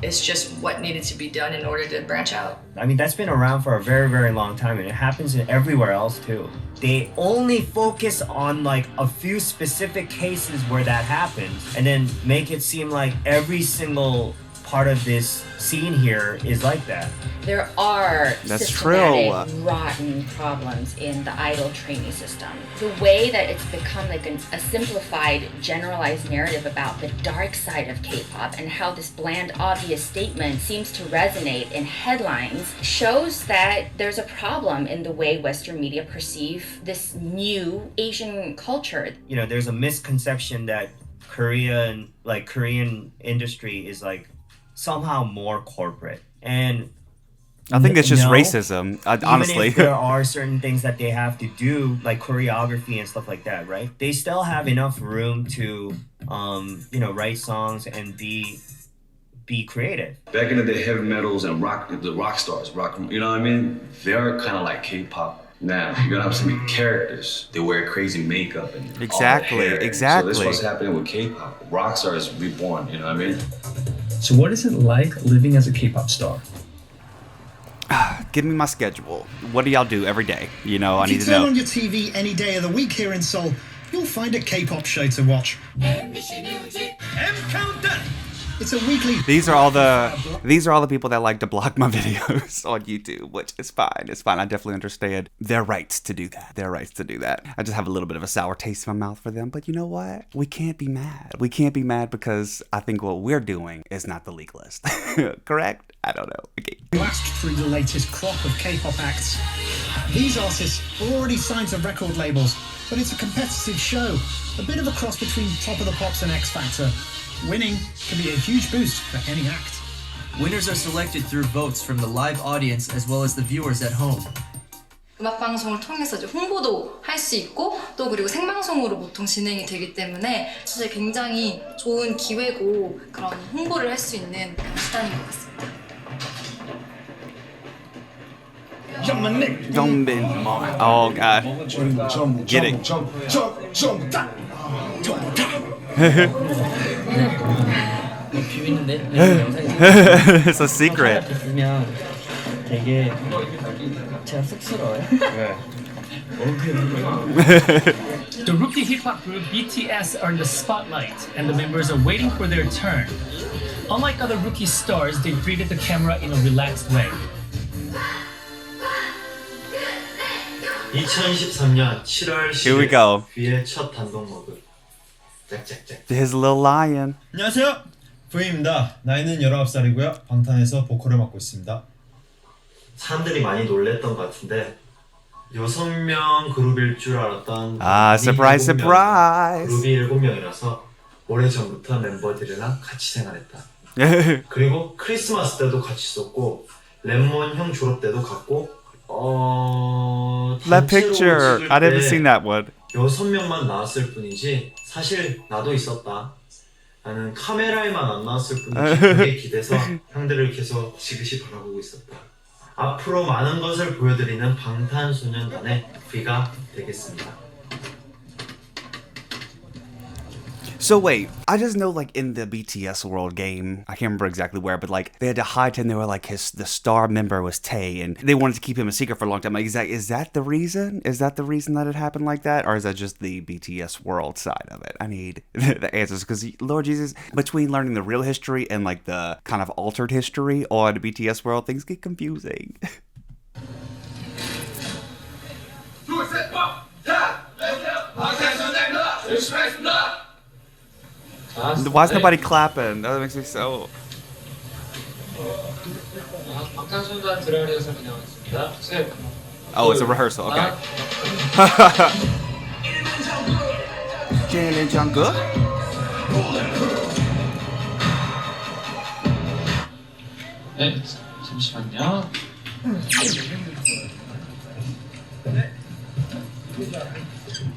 It's just what needed to be done in order to branch out. I mean, that's been around for a very, very long time, and it happens everywhere else too. They only focus on like a few specific cases where that happens, and then make it seem like every single part of this scene here is like that. There are That's systematic, true. rotten problems in the idol training system. The way that it's become like a simplified, generalized narrative about the dark side of K-pop and how this bland, obvious statement seems to resonate in headlines shows that there's a problem in the way Western media perceive this new Asian culture. There's a misconception that Korean industry is like somehow more corporate, and I think it's just racism, honestly. Even if there are certain things that they have to do, like choreography and stuff like that, right? They still have enough room to, write songs and be creative. Back in the day, heavy metals and the rock stars, you know what I mean? They're kind of like K-pop. Now, you're gonna have some characters. They wear crazy makeup and Exactly. So this is what's happening with K-pop. Rock stars reborn, you know what I mean? So what is it like living as a K-pop star? Give me my schedule. What do y'all do every day? I need to know. If you turn on your TV any day of the week here in Seoul, you'll find a K-pop show to watch. It's a weekly. These are all the people that like to block my videos on YouTube, which is fine. It's fine. I definitely understand their rights to do that. I just have a little bit of a sour taste in my mouth for them. But you know what? We can't be mad. We can't be mad because I think what we're doing is not the legalist. Correct? I don't know. Okay. Blast through the latest crop of K-pop acts. These artists are already signed to record labels, but it's a competitive show. A bit of a cross between Top of the Pops and X Factor. Winning can be a huge boost for any act. Winners are selected through votes from the live audience as well as the viewers at home. 음악 방송을 통해서 이제 홍보도 할 수 있고 또 그리고 생방송으로 보통 진행이 되기 때문에 사실 굉장히 좋은 기회고 그런 홍보를 할 수 있는 그런 수단인 것 같습니다. Oh God. Get it. It's a secret. 되게 제가 쑥스러워요. The rookie hip-hop group BTS are in the spotlight, and the members are waiting for their turn. Unlike other rookie stars, they greeted the camera in a relaxed way. 2023년 7월 10일 Here we go. V의 첫 단독 녹음. 짝짝짝. His little lion. 안녕하세요. V입니다. 나이는 19살이고요. 방탄에서 보컬을 맡고 있습니다. 사람들이 많이 놀랬던 것 같은데 6명 그룹일 줄 알았던 surprise, surprise. 그룹이 7명이라서 오래전부터 멤버들이랑 같이 생활했다. 그리고 크리스마스 때도 같이 있었고 랩몬 형 졸업 때도 갔고 That picture. I haven't seen that one. 6명만 나왔을 뿐이지 사실 나도 있었다. 나는 카메라에만 안 나왔을 뿐이지 그게 기대서 형들을 계속 지그시 바라보고 있었다. 앞으로 많은 것을 보여드리는 방탄소년단의 V가 되겠습니다. So wait, I just know like in the BTS world game, I can't remember exactly where, but like they had to hide him. They were like the star member was Tae, and they wanted to keep him a secret for a long time. Like, is that the reason? Is that the reason that it happened like that, or is that just the BTS world side of it? I need the answers because Lord Jesus, between learning the real history and like the kind of altered history on the BTS world, things get confusing. Why is nobody clapping? That makes me so. Oh, it's a rehearsal. Okay. Jin Jungkook. 네, 잠시만요.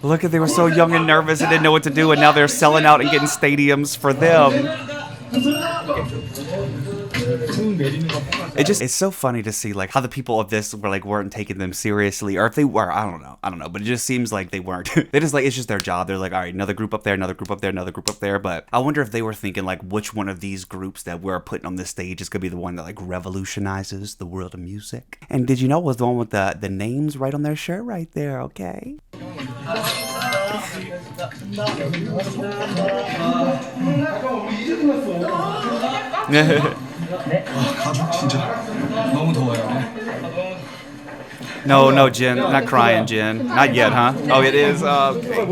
Look at, they were so young and nervous and didn't know what to do, and now they're selling out and getting stadiums for them. It's so funny to see like how the people of this were like weren't taking them seriously, or if they were, I don't know, but it just seems like they weren't. They just like, it's just their job. They're like, all right, another group up there, another group up there, another group up there. But I wonder if they were thinking like which one of these groups that we're putting on this stage is gonna be the one that like revolutionizes the world of music. And did you know it was the one with the names right on their shirt right there? Okay. No, Jin, not crying, Jin. Not yet, huh? Oh, it is? Okay.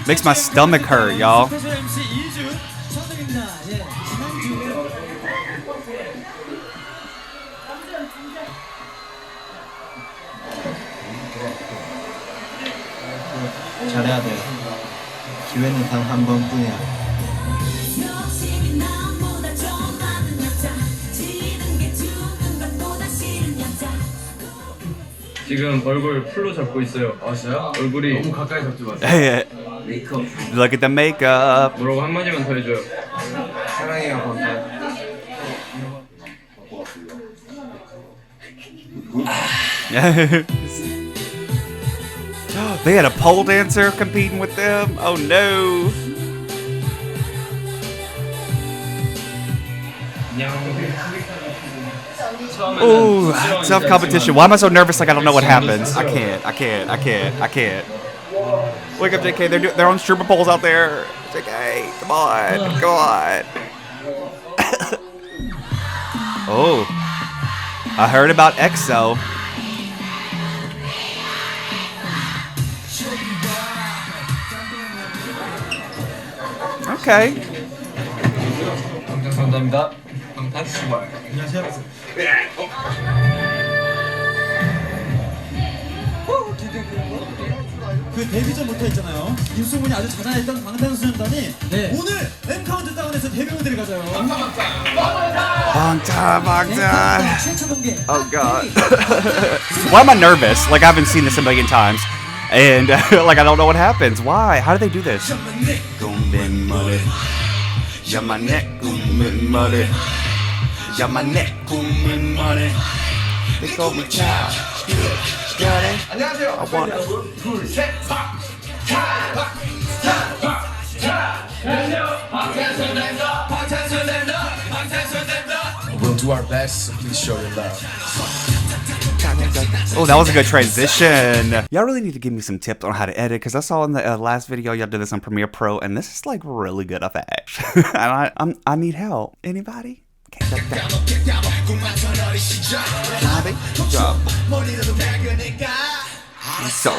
Makes my stomach hurt, y'all. 잘해야 돼. 기회는 단 한 번뿐이야. 지금 얼굴 풀로 잡고 있어요. 아 진짜요? 얼굴이 너무 가까이 잡지 마세요. 메이크업. Look at the makeup. 뭐라고 한마디만 더 해줘요. 사랑해요, 방탄. They had a pole dancer competing with them. Oh no. Ooh, tough competition. Why am I so nervous like I don't know what happens? I can't. Wake up, JK. They're on stripper poles out there. JK, come on. Oh. I heard about EXO. Okay. 감사합니다. 방탄. 안녕하세요. 그 데뷔 전부터 있잖아요. 입소문이 아주 자자했던 방탄소년단이 오늘 M 카운트다운에서 데뷔 무대를 가져요. Bangtan. Oh god. Why am I nervous? Like I haven't seen this a million times. And like I don't know what happens. Why? How do they do this? They call me child. Got it? I want it. We'll do our best, so please show your love. Oh, that was a good transition. Y'all really need to give me some tips on how to edit, because I saw in the last video y'all did this on Premiere Pro, and this is like really good effects. And I need help. Anybody? Okay, so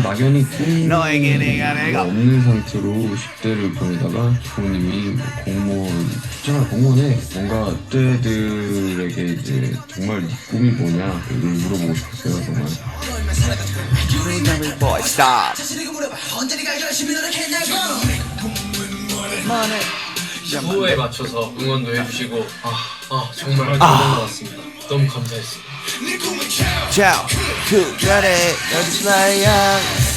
막연히 꿈이 없는 상태로 10대를 보내다가 부모님이 공무원 추천할 공무원에 뭔가 10대들에게 이제 정말 네 꿈이 뭐냐 이걸 물어보고 싶었어요 정말. Boy, stop. 기호에 맞춰서 응원도 해주시고 정말 좋은 것 같습니다. 너무 감사했습니다. Ciao, cool, got it, let's play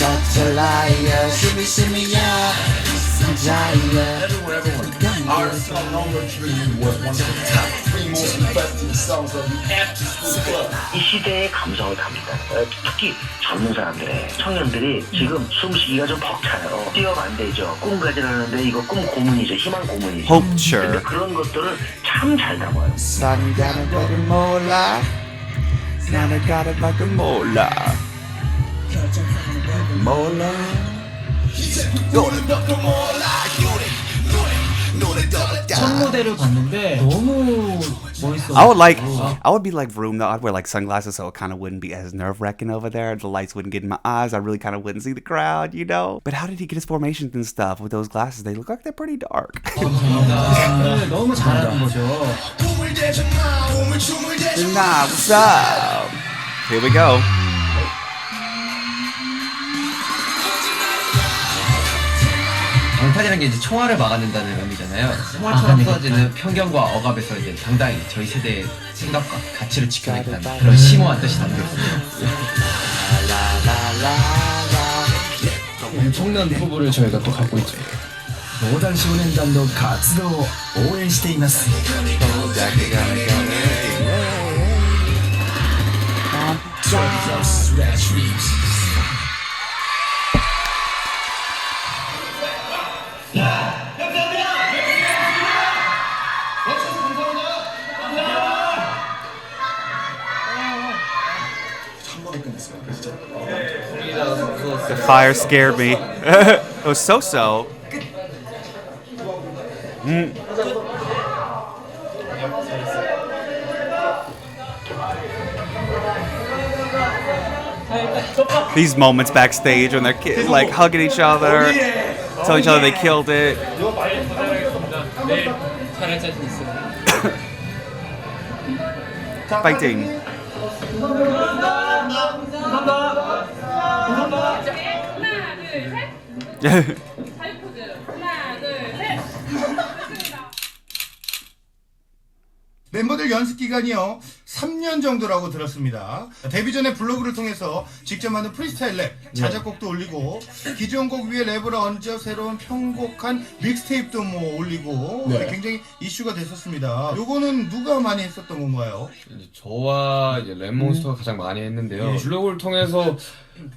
such a liar. Shimmy, shimmy, yeah. Everyone. Our song Number 3 was one of the top 3 most effective songs of the after-school club. 이 시대의 감성을 담는다. 특히 젊은 사람들의 청년들이 지금 숨쉬기가 좀 벅차요. 뛰어면 안 되죠. 꿈 가지려는데 이거 꿈 고문이죠. 희망 고문이죠. Hopture. 근데 그런 것들을 참 잘 담아요. Sun got a fucking mola. Sun got a fucking mola. Mola. 첫 무대를 봤는데 너무 멋있어. I would be like Vroom though. I'd wear like sunglasses so it kind of wouldn't be as nerve-wracking over there. The lights wouldn't get in my eyes. I really kind of wouldn't see the crowd, you know? But how did he get his formations and stuff with those glasses? They look like they're pretty dark. 너무 잘하는 거죠. Nah, what's up? Here we go. 방탄이라는 게 이제 총알을 막아낸다는 의미잖아요. 총알처럼 쏟아지는 편견과 억압에서 이제 당당히 저희 세대의 생각과 가치를 지켜내겠다는 그런 심오한 뜻이 담겨 있습니다. 엄청난 후보를 저희가 또 갖고 있죠. 防弾少年団の活動を応援しています。 The fire scared me. It was so-so. These moments backstage when they're like hugging each other, telling each other they killed it. Fighting. 멤버들 연습 기간이요 3년 정도라고 들었습니다. 데뷔 전에 블로그를 통해서 직접 만든 프리스타일 랩, 자작곡도 올리고 기존 곡 위에 랩을 얹어 새로운 편곡한 믹스테이프도 뭐 올리고 굉장히 이슈가 됐었습니다. 요거는 누가 많이 했었던 건가요? 이제 저와 이제 랩몬스터가 가장 많이 했는데요. 블로그를 통해서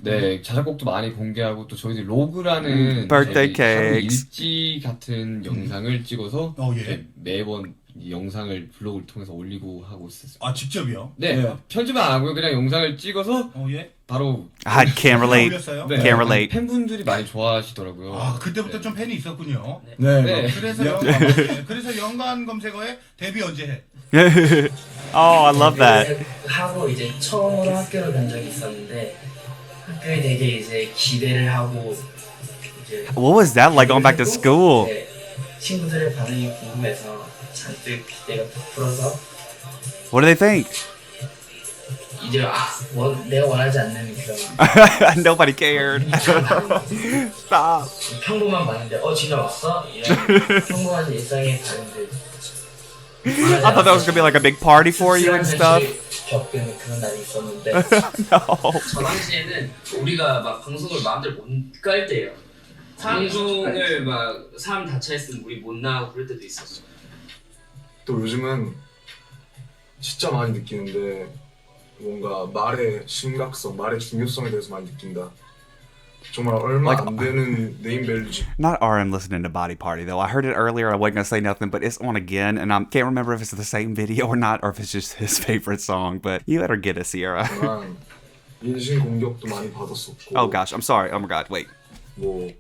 네 자작곡도 많이 공개하고 또 저희들 로그라는 Birthday cakes. 일지 같은 영상을 찍어서 매번 이 영상을 블로그를 통해서 올리고 하고 있었어요. 아 직접이요? 네, 편집은 안 하고요. 그냥 영상을 찍어서 바로 I can't relate. 네. Can't relate. 팬분들이 많이 좋아하시더라고요. 아 그때부터 좀 팬이 있었군요. 네. 그래서 연관 검색어에 데뷔 언제 해? Oh, I love that. 하고 이제 처음으로 학교를 간 적이 있었는데 학교에 되게 이제 기대를 하고 이제 What was that like going back to school? 친구들의 반응이 궁금해서 잔뜩 기대가 부풀어서 What do they think? 이제 내가 원하지 않는 그런 Nobody cared. Stop. 평범한 반응들 진짜 왔어? 이런 평범한 일상의 반응들 I thought that was gonna be like a big party for you and stuff. 겪은 그런 날이 있었는데 No. 저 당시에는 우리가 막 방송을 마음대로 못 깔 때예요. 방송을 막 사람 다 차있으면 우리 못 나가고 그럴 때도 있었어. 또 요즘은 진짜 많이 느끼는데 뭔가 말의 심각성, 말의 중요성에 대해서 많이 느낀다. 정말 얼마 안 되는 네임밸류지. Not RM listening to Body Party though. I heard it earlier. I wasn't gonna say nothing, but it's on again, and I can't remember if it's the same video or not, or if it's just his favorite song. But you better get it, Sierra. 인신 공격도 많이 받았었고. Oh gosh, I'm sorry. Oh my god, wait. 뭐.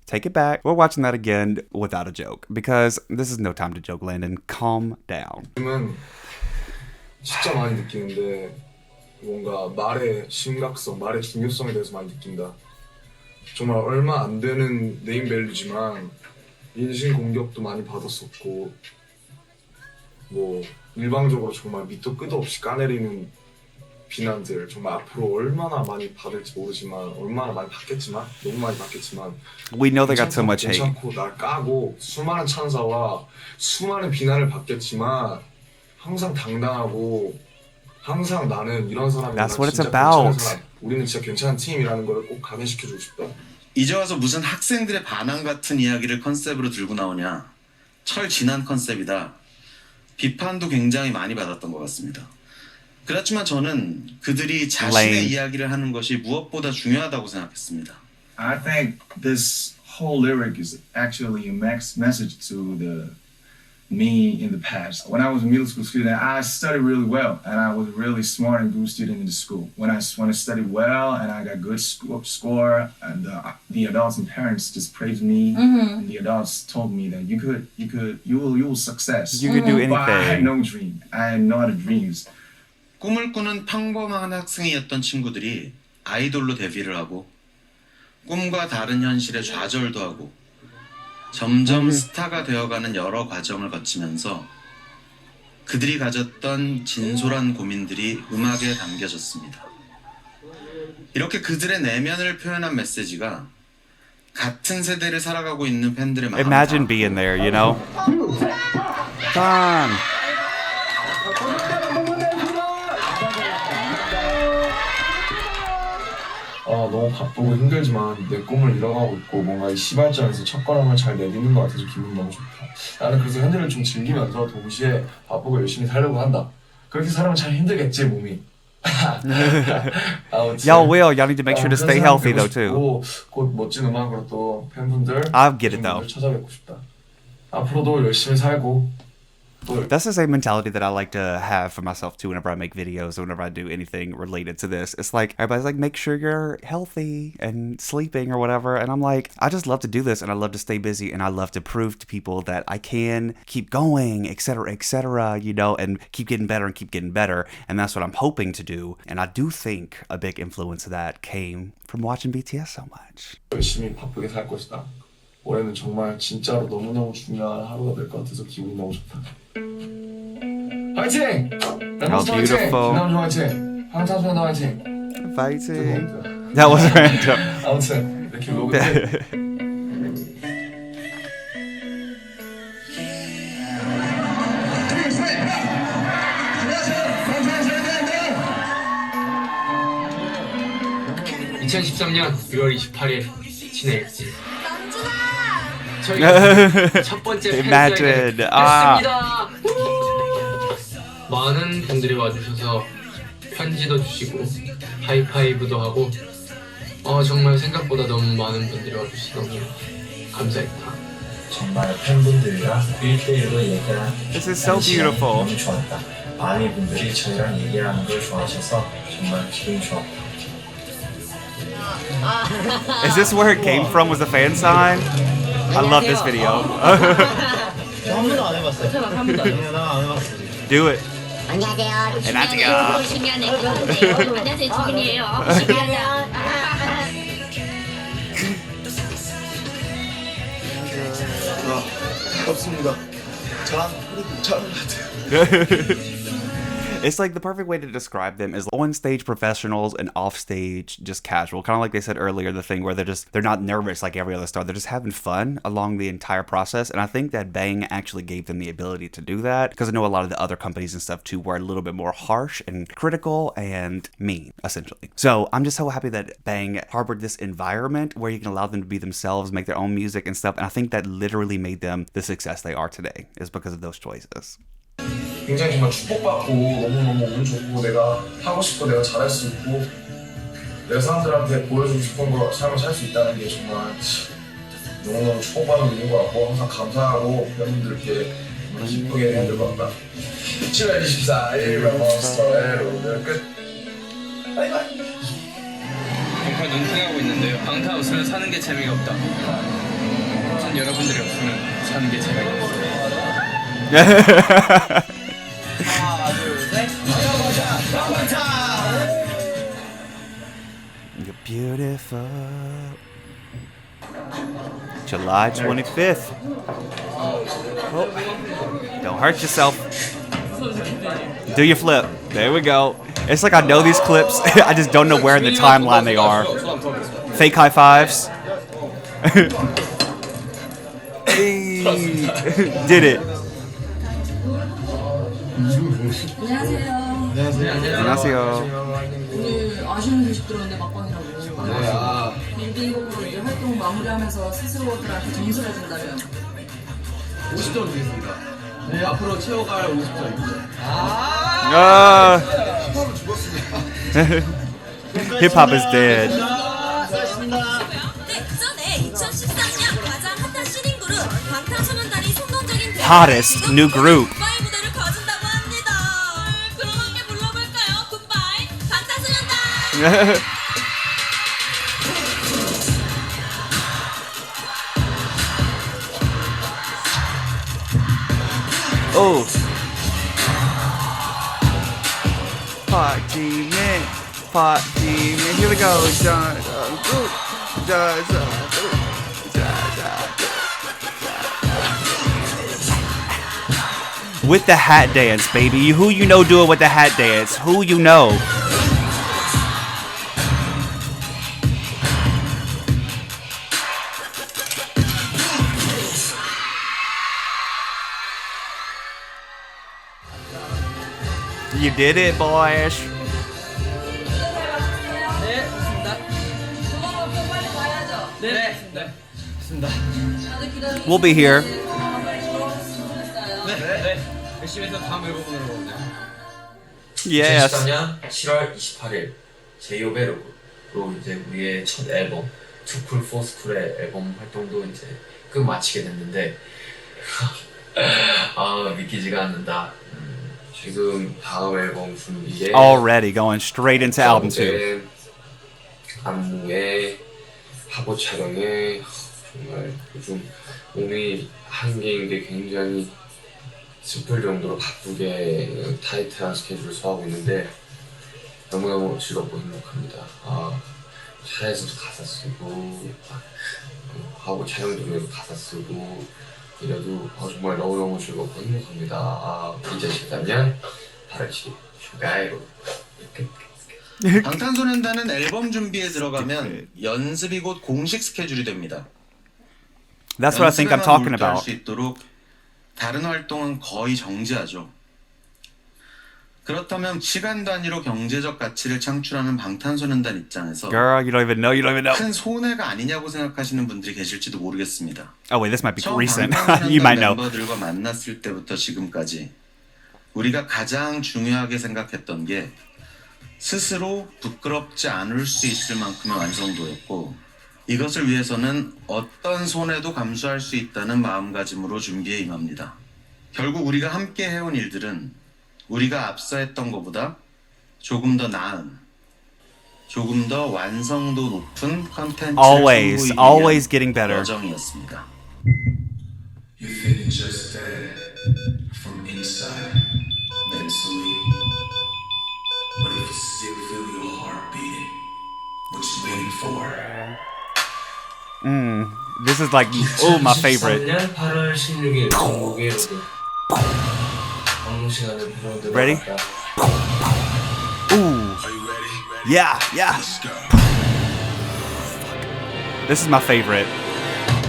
Take it back. We're watching that again without a joke because this is no time to joke, Landon. Calm down. 요즘은 진짜 많이 느끼는데 뭔가 말의 심각성, 말의 중요성에 대해서 많이 느낀다. 정말 얼마 안 되는 네임밸류지만 인신 공격도 많이 받았었고 뭐 일방적으로 정말 밑도 끝도 없이 까내리는 비난들 정말 앞으로 얼마나 많이 받을지 모르지만 얼마나 많이 받겠지만 너무 많이 받겠지만 We know they got so much hate. 괜찮고 날 까고 수많은 찬사와 수많은 비난을 받겠지만 항상 당당하고 항상 나는 이런 사람이야. That's what it's about. 우리는 진짜 괜찮은 팀이라는 걸 꼭 감해시켜주고 싶다. 이제 와서 무슨 학생들의 반항 같은 이야기를 컨셉으로 들고 나오냐. 철진한 컨셉이다. 비판도 굉장히 많이 받았던 것 같습니다. 그렇지만 저는 그들이 자신의 이야기를 하는 것이 무엇보다 중요하다고 생각했습니다. I think this whole lyric is actually a message to me in the past. When I was a middle school student, I studied really well, and I was a really smart and good student in the school. When I studied well and I got good score, and the adults and parents just praised me, and the adults told me that you will success. You could do anything. But I had no dream. I had no other dreams. 꿈을 꾸는 평범한 학생이었던 친구들이 아이돌로 데뷔를 하고 꿈과 다른 현실에 좌절도 하고 점점 스타가 되어가는 여러 과정을 거치면서 그들이 가졌던 진솔한 고민들이 음악에 담겨졌습니다. 이렇게 그들의 내면을 표현한 메시지가 같은 세대를 살아가고 있는 팬들의 마음을 Imagine being there, you know? Come. 너무 바쁘고 힘들지만 내 꿈을 이뤄가고 있고 뭔가 이 시발점에서 첫걸음을 잘 내딛는 것 같아서 기분이 너무 좋다. 나는 그래서 현재를 좀 즐기면서 동시에 바쁘고 열심히 살려고 한다. 그렇게 살면 잘 힘들겠지 몸이. Y'all will. Y'all need to make sure to stay healthy though too. 곧 멋진 음악으로 또 팬분들 I'll get it though. 찾아뵙고 싶다. 앞으로도 열심히 살고. That's the same mentality that I like to have for myself too whenever I make videos or whenever I do anything related to this. It's like everybody's like, make sure you're healthy and sleeping or whatever. And I'm like, I just love to do this and I love to stay busy and I love to prove to people that I can keep going, etc., you know, and keep getting better and keep getting better. And that's what I'm hoping to do. And I do think a big influence of that came from watching BTS so much. 열심히 바쁘게 살 것이다. 올해는 정말 진짜로 너무너무 중요한 하루가 될 것 같아서 기분이 너무 좋다. 화이팅! How beautiful. 김남준 화이팅! 방탄소년단 화이팅! Fighting. That was random. 아무튼 이렇게 로그 (2013년 6월 28일) 진행했지. 저희가 첫 번째 팬사인회를 했습니다. 많은 분들이 와주셔서 편지도 주시고 하이파이브도 하고 정말 생각보다 너무 많은 분들이 와주셔서 너무 감사했다. 정말 팬분들이랑 1대1로 얘기한 This is so beautiful. 너무 좋았다. 많은 분들이 저희랑 얘기하는 걸 좋아하셔서 정말 기분이 좋았다. Is this where it came from? Was the fan sign? I love this video. 한 번도 안 해봤어요. 한 번도 안 해봤어요. Do it. 안녕하세요. 안녕하세요. 심야네. 안녕하세요. 주민이에요. 심야냐. 없습니다. 잘한 것 같아요. It's like the perfect way to describe them is on stage professionals and off stage just casual. Kind of like they said earlier, the thing where they're not nervous like every other star. They're just having fun along the entire process. And I think that Bang actually gave them the ability to do that because I know a lot of the other companies and stuff too were a little bit more harsh and critical and mean, essentially. So I'm just so happy that Bang harbored this environment where you can allow them to be themselves, make their own music and stuff. And I think that literally made them the success they are today is because of those choices. 굉장히 정말 축복받고 너무너무 운 좋고 내가 하고 싶고 내가 잘할 수 있고 내가 사람들한테 보여주고 싶은 거 삶을 살 수 있다는 게 정말 너무너무 축복받는 일인 것 같고 항상 감사하고 팬분들께 정말 기쁘게 만들 것 같다. 7월 24일 몬스터의 로드 끝. 바이바이. 정말 눈팅하고 있는데요. 방탄 없으면 사는 게 재미가 없다. 전 여러분들이 없으면 사는 게 재미가 없어요. 하나, 둘, 셋. You're beautiful. July 25th. Oh, don't hurt yourself. Do your flip. There we go. It's like I know these clips. I just don't know where in the timeline they are. Fake high fives. Hey, did it. 안녕하세요. 안녕하세요. 오늘 아쉬운 소식 들었는데 막방이라고. 릴딩곡으로 이제 활동 마무리하면서 스스로들한테 점수를 준다면 50점 드리겠습니다. 네, 앞으로 채워갈 50점입니다. Hip hop is dead. Hottest new group. Oh. Party man. Party man. Here we go. With the hat dance, baby. Who you know doing with the hat dance? Who you know? You did it, boys. 네, 좋습니다. 네, 좋습니다. We'll be here. 네. 열심히 해서 다음 앨범으로 오네요. Yes. 2013년 7월 28일 제이홉의로 이제 우리의 첫 앨범 Too Cool for School의 앨범 활동도 이제 끝마치게 됐는데 믿기지가 않는다. 지금 다음 앨범 준비에 Already going straight into album 2. 안무에 화보 촬영에 정말 요즘 몸이 한계인 게 굉장히 슬플 정도로 바쁘게 타이트한 스케줄을 소화하고 있는데 너무너무 즐겁고 행복합니다. 차에서도 가사 쓰고 하고 촬영 중에도 가사 쓰고 이래도 정말 너무너무 즐겁고 행복합니다. 2013년 8월 7일 슈가이로 방탄소년단은 앨범 준비에 들어가면 연습이 곧 공식 스케줄이 됩니다. That's what I think I'm talking about. 수 있도록 다른 활동은 거의 정지하죠. 그렇다면 시간 단위로 경제적 가치를 창출하는 방탄소년단 입장에서 Girl, you don't even know. You don't even know. 큰 손해가 아니냐고 생각하시는 분들이 계실지도 모르겠습니다. Oh wait, this might be 처음 recent. You might know. 멤버들과 만났을 때부터 지금까지 우리가 가장 중요하게 생각했던 게 스스로 부끄럽지 않을 수 있을 만큼의 완성도였고 이것을 위해서는 어떤 손해도 감수할 수 있다는 마음가짐으로 준비에 임합니다. 결국 우리가 함께 해온 일들은 우리가 앞서 했던 것보다 조금 더 나은, 조금 더 완성도 높은 컨텐츠를 Always, always getting better. 여정이었습니다. You feeling just dead from inside, mentally. But if you still feel your heart beating, what you waiting for? This is like, oh, my favorite. 2013년 8월 16일 목요일에 업무 시간에 부모들을 Ready? Ooh. Yeah, yeah. This is my favorite.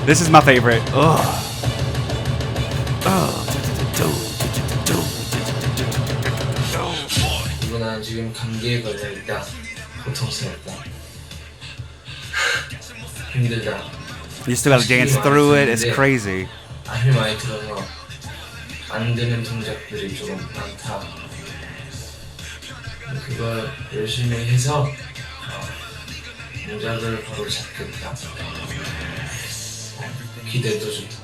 This is my favorite. Ugh. 이거나 지금 감기에 걸려있다. 고통스럽다. 힘들다. You still gotta dance through it. It's crazy. 힘이 많이 들어서 안 되는 동작들이 조금 많다. 그걸 열심히 해서 동작을 바로 잡겠다. 기대도 좋다.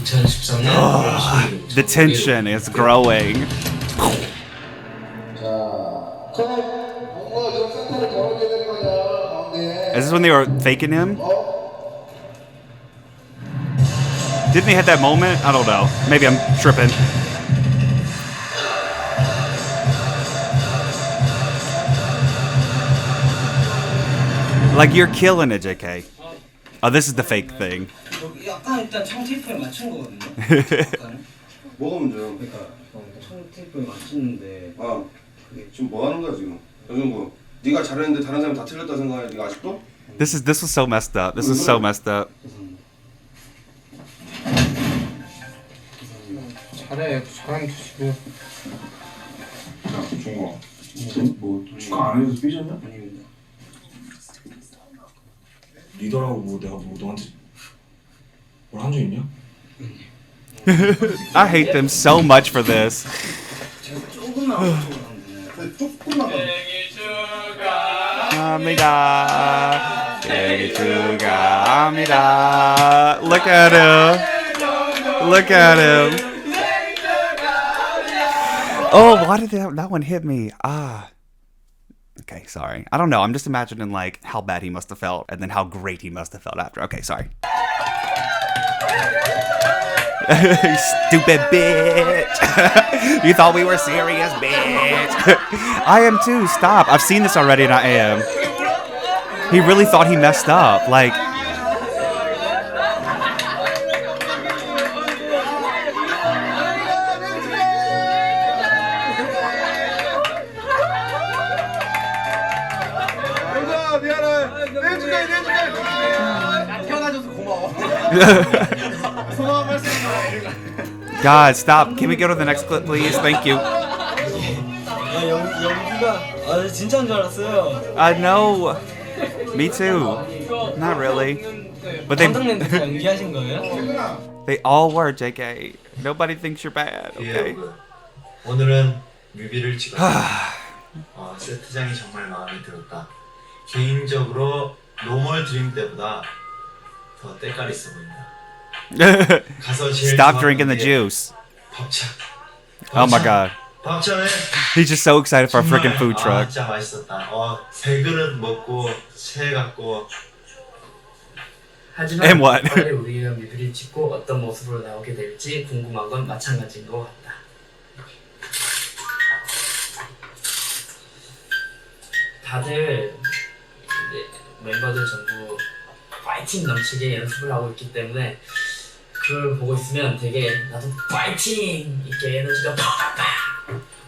2013년 The tension is growing. Is this when they were faking him? Didn't he have that moment? I don't know. Maybe I'm tripping. Like, you're killing it, JK. Oh, this is the fake thing. 약간 일단 청 테이프에 맞춘 거거든요. 뭐가 문제야? 그러니까 청 테이프에 맞추는데 그게 지금 뭐 하는 거야 지금? 요즘 뭐 네가 잘했는데 다른 사람이 다 틀렸다 생각해? 네가 아직도? This was so messed up. This is so messed up. 잘하면 되시고 중국아. 뭐 축하 안 해줘서 삐졌냐? 아닙니다. 리더라고 뭐 내가 뭐 너한테 뭘 한 적 있냐? I hate them so much for this. 축하합니다. 생일 축하합니다. Look at him. Look at him. Oh, why did that one hit me? Okay, sorry. I don't know. I'm just imagining like how bad he must have felt and then how great he must have felt after. Okay, sorry. Stupid bitch. You thought we were serious, bitch. I am too. Stop. I've seen this already and I am. He really thought he messed up. Like, God, stop. Can we go to the next clip, please? Thank you. 연기가 진짜인 줄 알았어요. I know. Me too. Not really. But 감독님도 연기하신 거예요? they all were, JK. Nobody thinks you're bad, 예, okay? 여러분. 오늘은 뮤비를 찍었습니다. 세트장이 정말 마음에 들었다. 개인적으로 노멀 드림 때보다 더 때깔 있어 보인다. 가서 제일 Stop drinking the juice. 밥차. Oh my God. 밥차는 He's just so excited for a freaking food truck. 진짜 맛있었다. 세 그릇 먹고 체해갖고. 하지만 And what? 빨리 우리가 뮤비를 찍고 어떤 모습으로 나오게 될지 궁금한 건 마찬가지인 것 같다. 다들 이제 멤버들 전부 파이팅 넘치게 연습을 하고 있기 때문에 그걸 보고 있으면 되게 나도 파이팅! 이렇게 에너지가 팍팍팍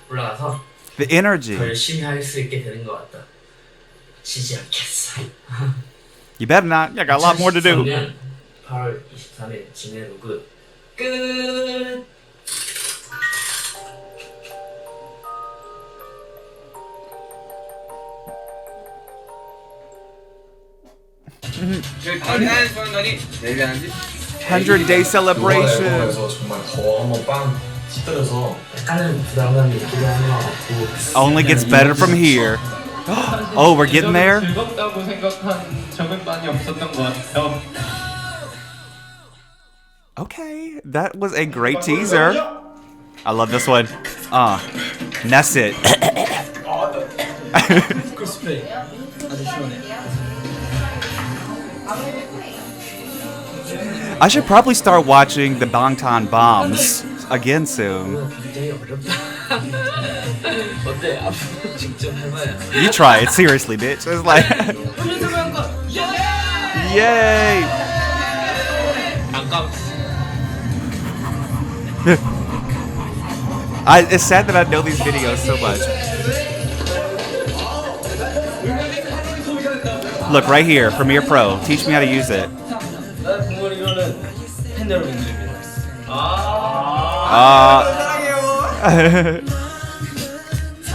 올라가서 The energy. 더 열심히 할 수 있게 되는 것 같다. 지지 않겠어. You better not. I got a lot more to do. 2013년 8월 23일 진해 로그 끝! 저희 방탄 소년단이 데뷔한 지 100-day celebration. 앨범에서 정말 더 한번 빵 터뜨려서 약간은 부담감이 있기도 하는 것 같고 Only gets better from here. Oh, we're getting there? 즐겁다고 생각한 적은 많이 없었던 것 같아요. Okay, that was a great teaser. I love this one. And that's it. 코스프레이 아주 시원해. I should probably start watching the Bangtan Bombs again soon. 굉장히 어렵다. 어때? 앞으로 직접 해봐요. You try it, seriously, bitch. It's like, yay! It's sad that I know these videos so much. Look, right here, Premiere Pro. Teach me how to use it. 이거는 팬 여러분들입니다.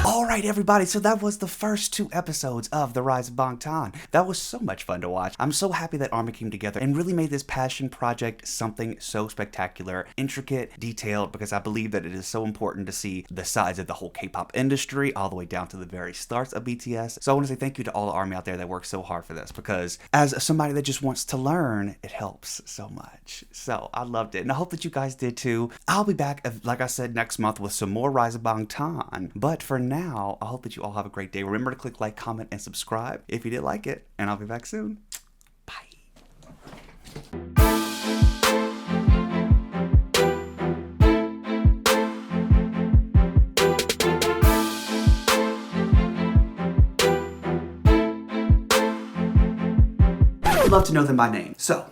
Alright everybody, so that was the first 2 episodes of The Rise of Bangtan. That was so much fun to watch. I'm so happy that ARMY came together and really made this passion project something so spectacular, intricate, detailed, because I believe that it is so important to see the sides of the whole K-pop industry all the way down to the very starts of BTS. So I want to say thank you to all the ARMY out there that worked so hard for this, because as somebody that just wants to learn, it helps so much. So I loved it, and I hope that you guys did too. I'll be back, like I said, next month with some more Rise of Bangtan. But for now, I hope that you all have a great day. Remember to click like, comment, and subscribe if you did like it. And I'll be back soon. I'd love to know them by name. So,